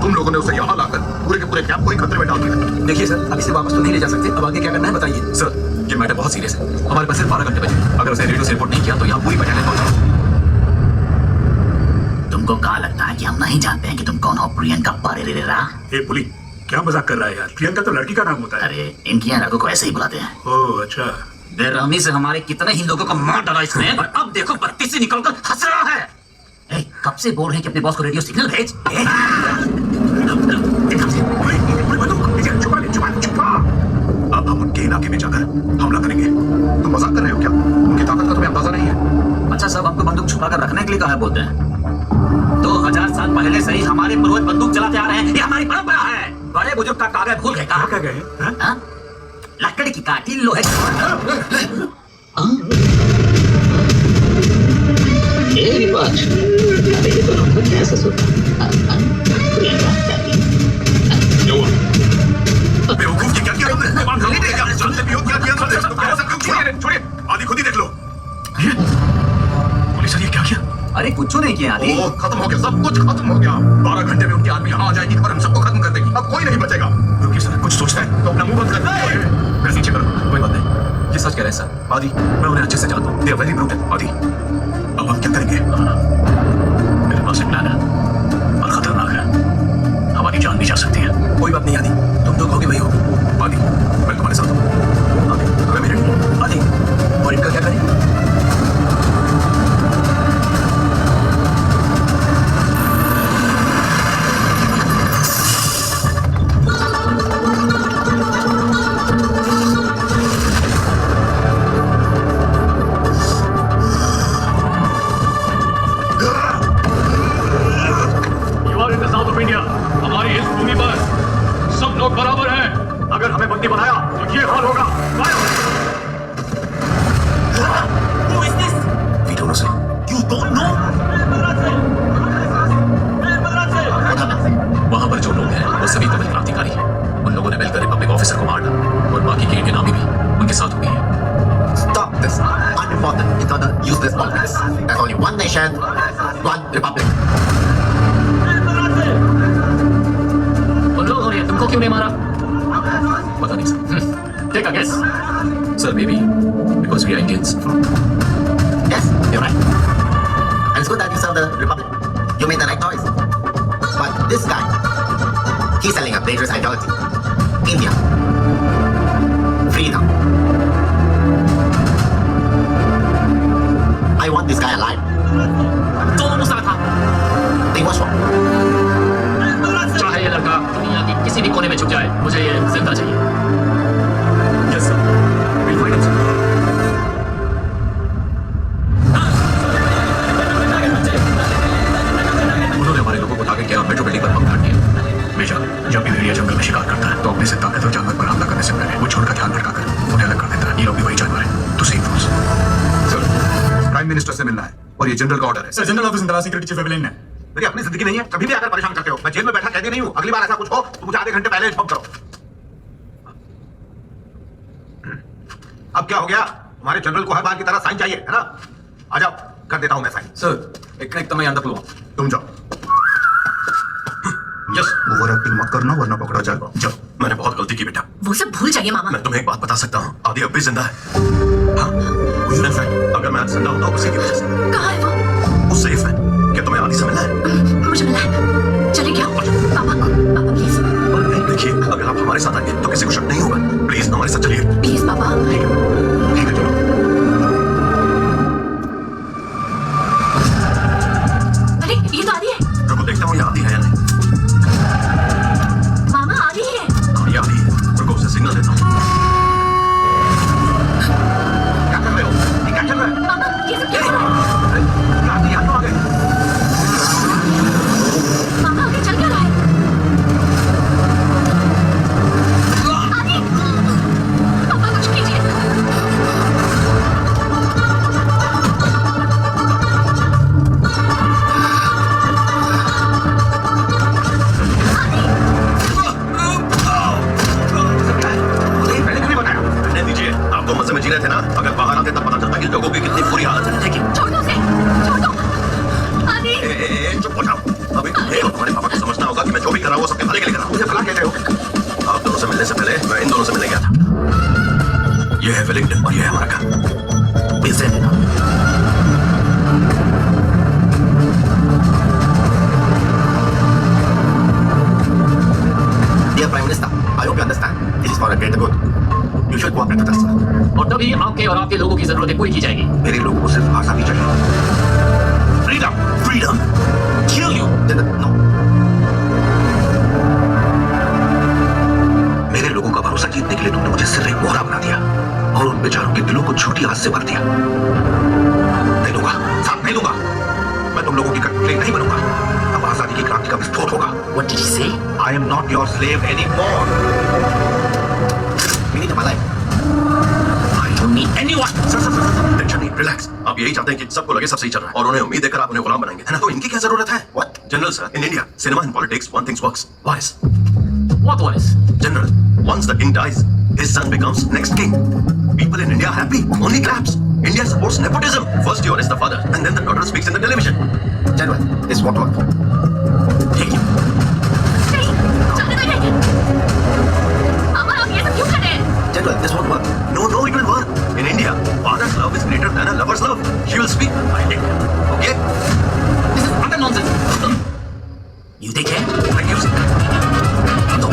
तुम लोगों ने उसे यहाँ लाकर पूरे के पूरे कैंप को ही खतरे में डाल दिया। देखिए सर, अब इसे वापस तो नहीं ले जा सकते। अब आगे क्या करना है बताइए। सर, ये मैटर बहुत सीरियस है। हमारे पास सिर्फ 12 घंटे बचे। अगर उसे रेडियो से रिपोर्ट नहीं किया तो यहाँ पूरी बटालियन पहुंच। तुमको क्या लगता है कि हम नहीं जानते हैं कि तुम कौन हो? प्रियंका परेरा। ए पुली, क्या मजाक कर रहा है यार? प्रियंका तो लड़की का नाम होता है। अरे इनके यहाँ लड़कों को ऐसे ही बुलाते हैं। ओह अच्छा। बेरहमी से हमारे कितने ही लोगों को मार डाला इसने, और अब देखो बत्ती से निकलकर हंस रहा है। ए, कब से बोल रहे हैं कि अपने बॉस को रेडियो सिग्नल भेज। अब हम उनके इलाके में जाकर हमला करेंगे। तुम मजाक कर रहे हो क्या? उनकी ताकत का तुम्हें अंदाजा नहीं है। अच्छा साहब, आपको बंदूक छुपा कर रखने के लिए कहा बोलते हैं? 2000 साल पहले से ही हमारे पूर्वज बंदूक चलाते आ रहे हैं। ये हमारी परंपरा है। बड़े बुजुर्ग का कागज भूल गए। कहा गए? लकड़ी की काठी, लोहे की बेवकूफ, क्या किया तुमने? छोड़िए, आदि खुद ही देख लो। पुलिस ये क्या किया? अरे कुछ नहीं किया आदि। खत्म हो गया, सब कुछ खत्म हो गया। 12 घंटे में उनकी आर्मी यहाँ आ जाएगी और हम सबको खत्म कर देगी। अब कोई नहीं बचेगा। रुकिए सर, कुछ सोचना है तो अपना मुंह बंद कर। मैं नीचे करो, कोई बात नहीं। ये सच कह रहे हैं सर। आदि, मैं उन्हें अच्छे से जानता हूँ। They are very brutal. Adi, अब हम क्या करेंगे? मेरे पास एक प्लान है और खतरनाक है। हमारी जान भी जा सकती है। कोई बात नहीं आदि, तुम तो कहोगे वही हो। आदि, मैं तुम्हारे साथ हूँ। आदि, मैं भी रेडी हूँ। आदि, और इनका क्या करें? बराबर है। अगर हमें बंदी बनाया तो ये हाल होगा। We don't know, sir. You don't know? वहां पर जो लोग हैं वो सभी तमिल क्रांतिकारी हैं। उन लोगों ने मिलकर रिपब्लिक ऑफिसर को मार डाला और बाकी की इंडियन आर्मी भी उनके साथ हो गई है। Stop this. Unimportant. It's not a useless politics. There's only one nation, one republic. उन लोगों ने तुमको क्यों नहीं मारा? पता नहीं sir. Take a guess. Sir, maybe because we are Indians. Yes, you're right. And it's good that you serve the republic. You made the right choice. But this guy, he's selling a dangerous ideology. India. Freedom. I want this guy alive. दोनों मुझसे था। They was wrong. चाहे ये लड़का दुनिया की किसी भी कोने में छुप जाए, मुझे ये जिंदा चाहिए। Yes, sir. We'll find him, sir. उन्होंने हमारे लोगों को टारगेट किया और मेट्रो बिल्डिंग पर बम धर दिया। बेशक, जब भी भेड़िया जंगल में शिकार करता है तो अपने से ताकतवर जानवर पर हमला करने से पहले वो झुंड का ध्यान भटकाकर उन्हें अलग कर देता है। ये लोग भी वही जानवर है। तो safe rules. Sir, prime minister से मिलना है और ये जनरल का ऑर्डर है। सर, जनरल ऑफिस इंतजार सिक्योरिटी चीफ एविलिन है। मेरी अपनी जिंदगी नहीं है, कभी भी आकर परेशान करते हो। मैं जेल में बैठा कैदी नहीं हूँ। अगली बार ऐसा कुछ हो तो मुझे आधे घंटे पहले इन्फॉर्म करो। अब क्या हो गया? तुम्हारे जनरल को हर बार की तरह साइन चाहिए, है ना? आ जाओ, कर देता हूं मैं साइन। सर, एक तमय अंदर लो। तुम जाओ। यस, ओवर एक्टिंग मत करना वरना पकड़ा जाएगा। जाओ। मैंने बहुत गलती की बेटा। वो सब भूल जाइए मामा। मैं तुम्हें एक बात बता सकता हूँ। आदि अब भी जिंदा है। हाँ, अगर मैं आज जिंदा हूँ तो उसी की वजह से। कहाँ है वो? वो सेफ है। क्या तुम्हें आदि से मिलना है? मुझे मिला है। चले क्या? पापा प्लीज। देखिए, अगर आप हमारे साथ आएंगे तो किसी को शक नहीं होगा। प्लीज हमारे साथ चलिए। प्लीज पापा। ठीक है, चलो। अरे ये तो आदि है। रुको, देखता हूँ ये आदि है या नहीं। मामा आदि है। हाँ, ये आदि है। रुको, उसे सिग्नल देता हूँ। क्या कर रहे हो? आते हैं तब पता चलता है कि लोगों की कितनी बुरी हालत है। लेकिन छोड़ दो उसे, छोड़ दो। आदि, चुप हो जाओ। अभी तुम्हें और तुम्हारे पापा को समझना होगा कि मैं जो भी कर रहा हूँ वो सबके भले के लिए कर रहा हूँ। मुझे भला कहते हो। आप दोनों से मिलने से पहले मैं इन दोनों से मिलने गया था। ये है वेलिंगटन और ये है हमारा घर। इसे Dear Prime Minister, I hope you understand. This is for a greater good. You should cooperate with us. और तभी आपके और आपके लोगों की जरूरतें पूरी की जाएगी। मेरे लोगों को सिर्फ आजादी चाहिए। Freedom, freedom. Kill you. No. मेरे लोगों का भरोसा जीतने के लिए तुमने मुझे सिर्फ एक मोहरा बना दिया और उन बेचारों के दिलों को छोटी आग से भर दिया। नहीं दूंगा, साथ नहीं दूंगा। मैं तुम लोगों की कठपुतली नहीं बनूंगा। अब आजादी की क्रांति का विस्फोट होगा। What did you say? I am not your slave anymore. We need my life. I don't need anyone. Sir, tension नहीं, रिलैक्स। आप यही चाहते हैं कि सबको लगे सब सही चल रहा है और उन्हें उम्मीद देकर आप उन्हें गुलाम बनाएंगे, है ना? तो इनकी क्या जरूरत है? What? General sir, in India, cinema and politics, one thing works. Wise. What was? General, once the king dies, his son becomes next king. People in India are happy, only claps. India supports nepotism. First you arrest the father, and then the daughter speaks in the television. General, this won't work. Take it. नहीं, चलने दो ये। पापा, आप ये सब क्यों कर रहे हैं? General, this won't work. No, it will work. In India, father's love is greater than a lover's love. She will speak, I take care. Okay? This is utter nonsense. You take care. Thank you, sir. No.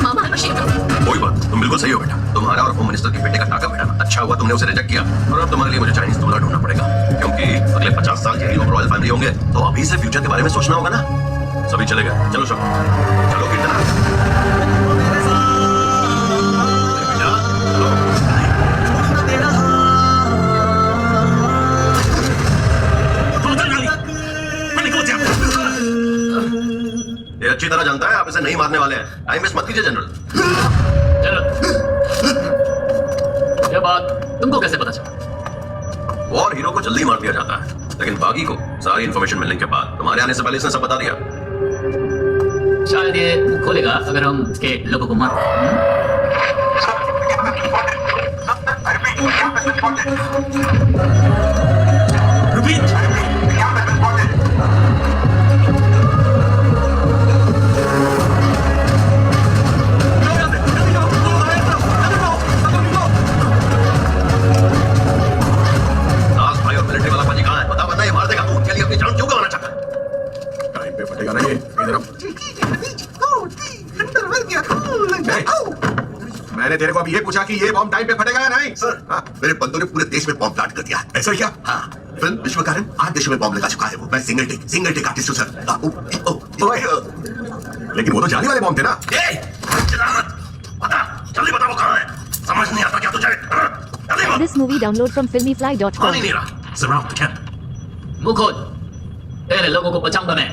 Mama, I'm ashamed. कोई बात, तुम बिल्कुल सही हो बेटा। तुम्हारा और home minister के बेटे का टाका बैठा। अच्छा हुआ तुमने उसे रिजेक्ट किया और अब तुम्हारे लिए मुझे चाइनीज दूल्हा ढूंढना पड़ेगा क्योंकि अगले 50 साल के लिए रॉयल फैमिली होंगे तो अभी से फ्यूचर के बारे में सोचना होगा ना। सभी चले गए, चलो सब, चलो कीर्तना। ये अच्छी तरह जानता है आप इसे नहीं मारने वाले हैं। टाइम वेस्ट मत कीजिए जनरल। यह बात तुमको कैसे पता चला? वॉर हीरो को जल्दी मार दिया जाता है लेकिन बागी को सारी इन्फॉर्मेशन मिलने के बाद तुम्हारे आने से पहले इसने सब बता दिया। शायद ये मुंह खोलेगा अगर हम इसके लोगों को मारते दास भाई और मिलिट्री वाला पाजी कहाँ है? बता ये मार देगा तू। उनके लिए अपनी जान क्यों गंवाना चाहता है? टाइम पे फटेगा नहीं इधर। मैंने तेरे को अभी ये पूछा कि ये बॉम्ब टाइम पे फटेगा या नहीं? सर, मेरे बंदों ने पूरे देश में बॉम्ब प्लांट कर दिया है। ऐसा क्या? हाँ, फिल्म विश्वकर्म 8 देशों में बॉम्ब लगा चुका है वो। मैं सिंगल टेक आर्टिस्ट हूँ सर। लेकिन वो तो जाली वाले बॉम्ब थे ना। बता, जल्दी बता वो कहाँ है? समझ नहीं आता क्या तुझे? जल्दी बता। This movie download from filmyfly.com. पानी नहीं रहा। Surround the camp. मुंह खोल, तेरे लोगों को बचाऊंगा मैं।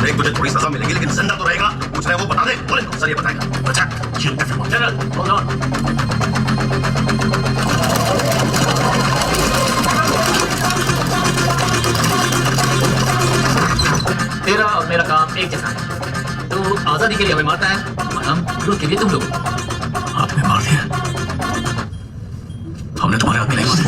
देख तुझे थोड़ी सजा मिलेगी लेकिन जिंदा तो रहेगा। पूछ रहे हैं वो बता दे। बोले सर ये बताएगा। अच्छा, kill everyone. General, hold on. तेरा और मेरा काम एक जैसा है। तू आजादी के लिए हमें मारता है और हम लोग के लिए तुम लोग। आपने मार दिया, हमने तुम्हारे हाथ में नहीं मारे।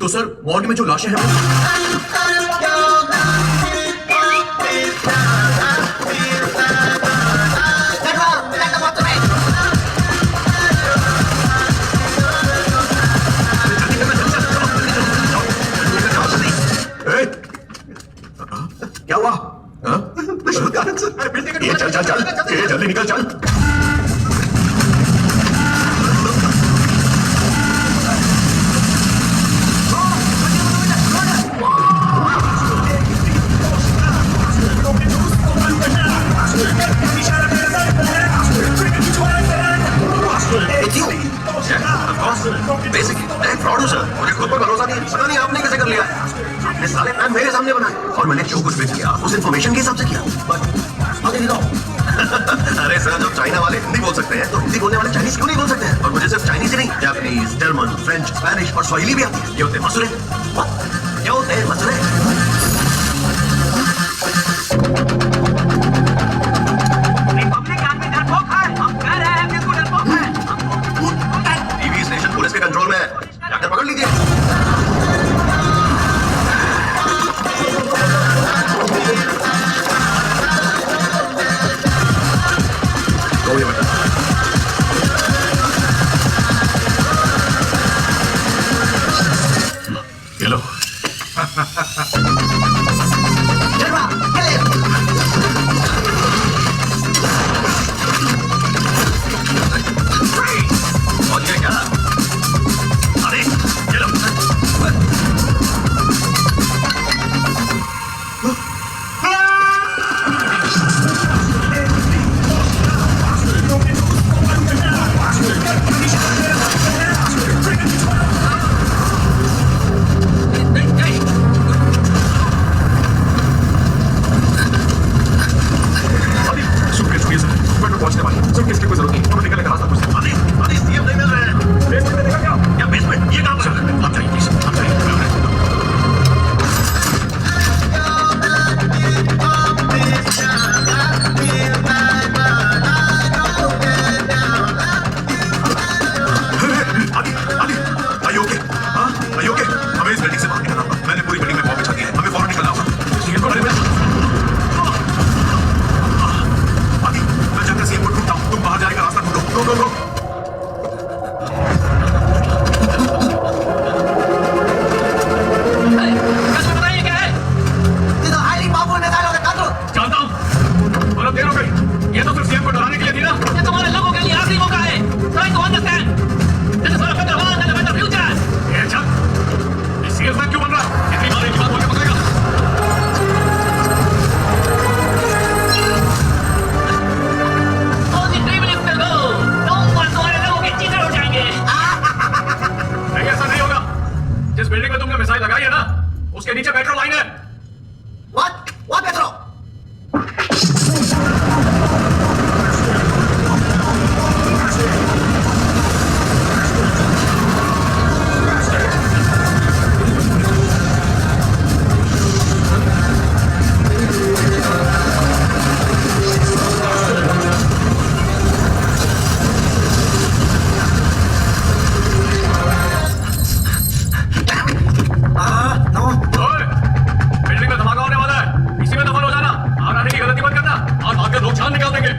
तो सर वार्ड में जो लाशें हैं जल्दी निकल चल। बेसिकली मैं फ्रॉड हूँ सर। मुझे खुद पर भरोसा नहीं है। पता नहीं आपने कैसे कर लिया। आपने साले प्लान मेरे सामने बनाए और मैंने जो कुछ भी किया उस इन्फॉर्मेशन के हिसाब से किया। अरे सर, जब चाइना वाले हिंदी बोल सकते हैं तो हिंदी बोलने वाले चाइनीज क्यों नहीं बोल सकते हैं? और मुझे सिर्फ चाइनीज ही नहीं, जापानीज, जर्मन, फ्रेंच, स्पेनिश और स्वाहिली भी आती है। ये होते हैं मसूरे। ये होते हैं मसूरे। टीवी स्टेशन पुलिस के कंट्रोल में है, जाकर पकड़ लीजिए। ये लो। और ये क्या? अरे ये लो। पहुंचने वाली सूटकेस की कोई जरूरत नहीं। हमें निकलने का रास्ता पूछते। अरे सीएम नहीं मिल रहे हैं। बेसमेंट में देखा क्या? क्या बेसमेंट? ये कहां पर है? आप जाइए प्लीज, आप जाइए। हमें इस बिल्डिंग से बाहर निकलना होगा। मैंने पूरी बिल्डिंग में बॉम्ब बिछा दी है। हमें फौरन निकलना होगा। मैं जल्दी से ढूंढता हूँ। तुम बाहर जाने का रास्ता ढूंढो। गो गो गो। बताइए क्या है? जानता हूँ। और अब देर हो गई। ये तो सिर्फ सीएम को डराने के लिए थी ना। ये तुम्हारे लोगों के लिए आखिरी मौका है। Try to understand. This is for a better world and a better future. ये अच्छा, ये सीएम साहब क्यों बन रहा है? इतनी बार एक बात बोल के पकड़ेगा। Only 3 minutes to go. तुम्हारे लोगों के चीटर हो जाएंगे। नहीं, ऐसा नहीं होगा। जिस बिल्डिंग में तुमने मिसाइल लगाई है ना, उसके नीचे मेट्रो लाइन है। What metro? ओए, बिल्डिंग में धमाका होने वाला है। इसी में दफन हो जाना। बाहर आने की गलती मत करना। और भागकर लोग जान निकाल देंगे।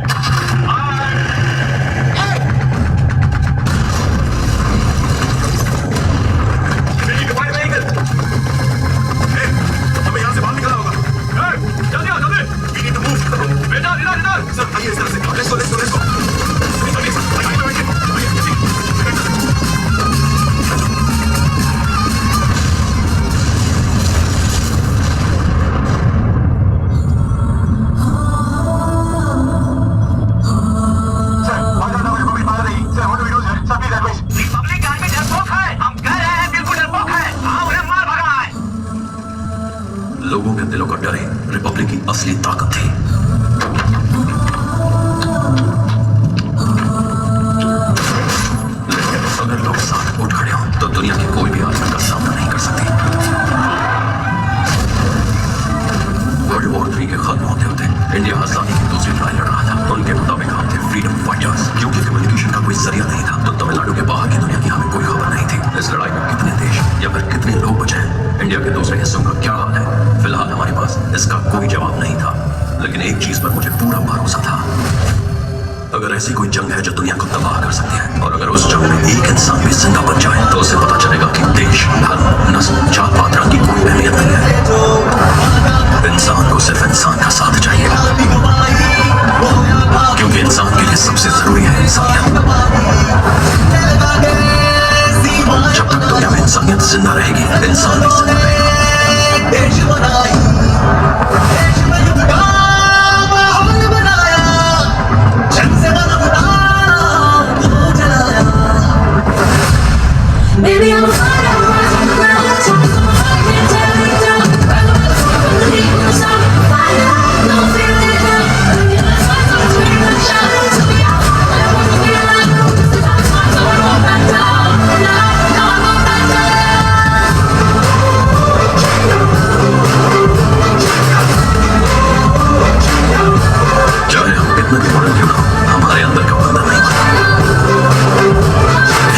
हमें यहाँ से बाहर निकलना होगा। जल्दी आओ, जल्दी। We need to move. बेटा, इधर। सर, आइए इस तरफ से। Let's go, let's go, let's go. आइए, सर, आइए, बैठिए। रिपब्लिक आर्मी डरपोक है। हम कह रहे हैं बिल्कुल डरपोक है। हाँ, उन्हें मार भगाए। लोगों के दिलों का डर ही रिपब्लिक की असली ताकत थी। लेकिन अगर लोग साथ उठ खड़े हों तो दुनिया की कोई भी आर्मी का सामना नहीं कर सकती। वर्ल्ड वॉर 3 के खत्म होते होते इंडिया आजादी की दूसरी लड़ाई लड़ रहा था। उनके मुताबिक हम थे फ्रीडम फाइटर्स। क्योंकि कम्युनिकेशन का कोई जरिया नहीं था तो तमिलनाडु के बाहर की दुनिया की हमें कोई खबर नहीं थी। इस लड़ाई में कितने देश या फिर कितने लोग बचे हैं, इंडिया के दूसरे हिस्सों का क्या हाल है, फिलहाल हमारे पास इसका कोई जवाब नहीं था। लेकिन एक चीज पर मुझे पूरा भरोसा था। अगर ऐसी कोई जंग है जो दुनिया को तबाह कर सकती है और अगर उस जंग में एक इंसान भी जिंदा बच जाए तो उसे पता चलेगा कि देश, धर्म, नस्ल, जात पात रंग की कोई अहमियत नहीं है। इंसान को सिर्फ इंसान का साथ चाहिए, क्योंकि इंसान जिंदा रहेगी, इंसान भी जिंदा रहेगा। Baby, I'm a fighter, rise from the ground. Tell me something I can't tell me down. Ride the weather from the deep in the sun. Fire, no fear in hell. Look at the signs, I'm screaming and shout. Tell me how hard I want to be alive. This is how it's mine, so I won't back down. No, no, I won't back चाहे हम कितने भी बड़े क्यों ना हो, हमारे अंदर का बंदा नहीं बदलता,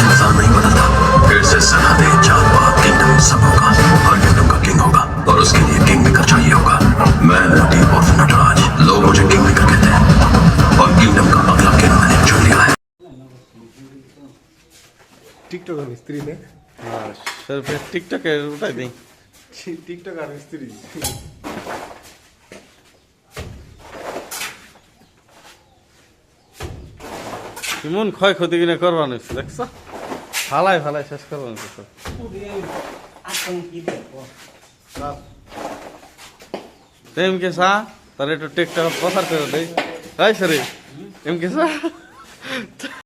इंसान नहीं बदलता। फिर से सरहदें, जात पात, किंगडम सब होगा, हर किंगडम का किंग होगा और उसके लिए किंग मेकर चाहिए होगा। मैं मोटी और नटराज, लोग मुझे किंग मेकर कहते हैं और किंगडम का अगला किंग मैंने चुन लिया है। টিকটক আর মিস্ত্রি না হ্যাঁ স্যার টিকটকে ওটাই দিই টিকটক আর মিস্ত্রি কেমন ক্ষয়ক্ষতি কিনা করবানো হচ্ছে দেখছ ফালাই ফালাই শেষ করবানো হচ্ছে এমকে সা তার একটু টিকটক প্রচার করে দেয় তাই সরে এমকে সা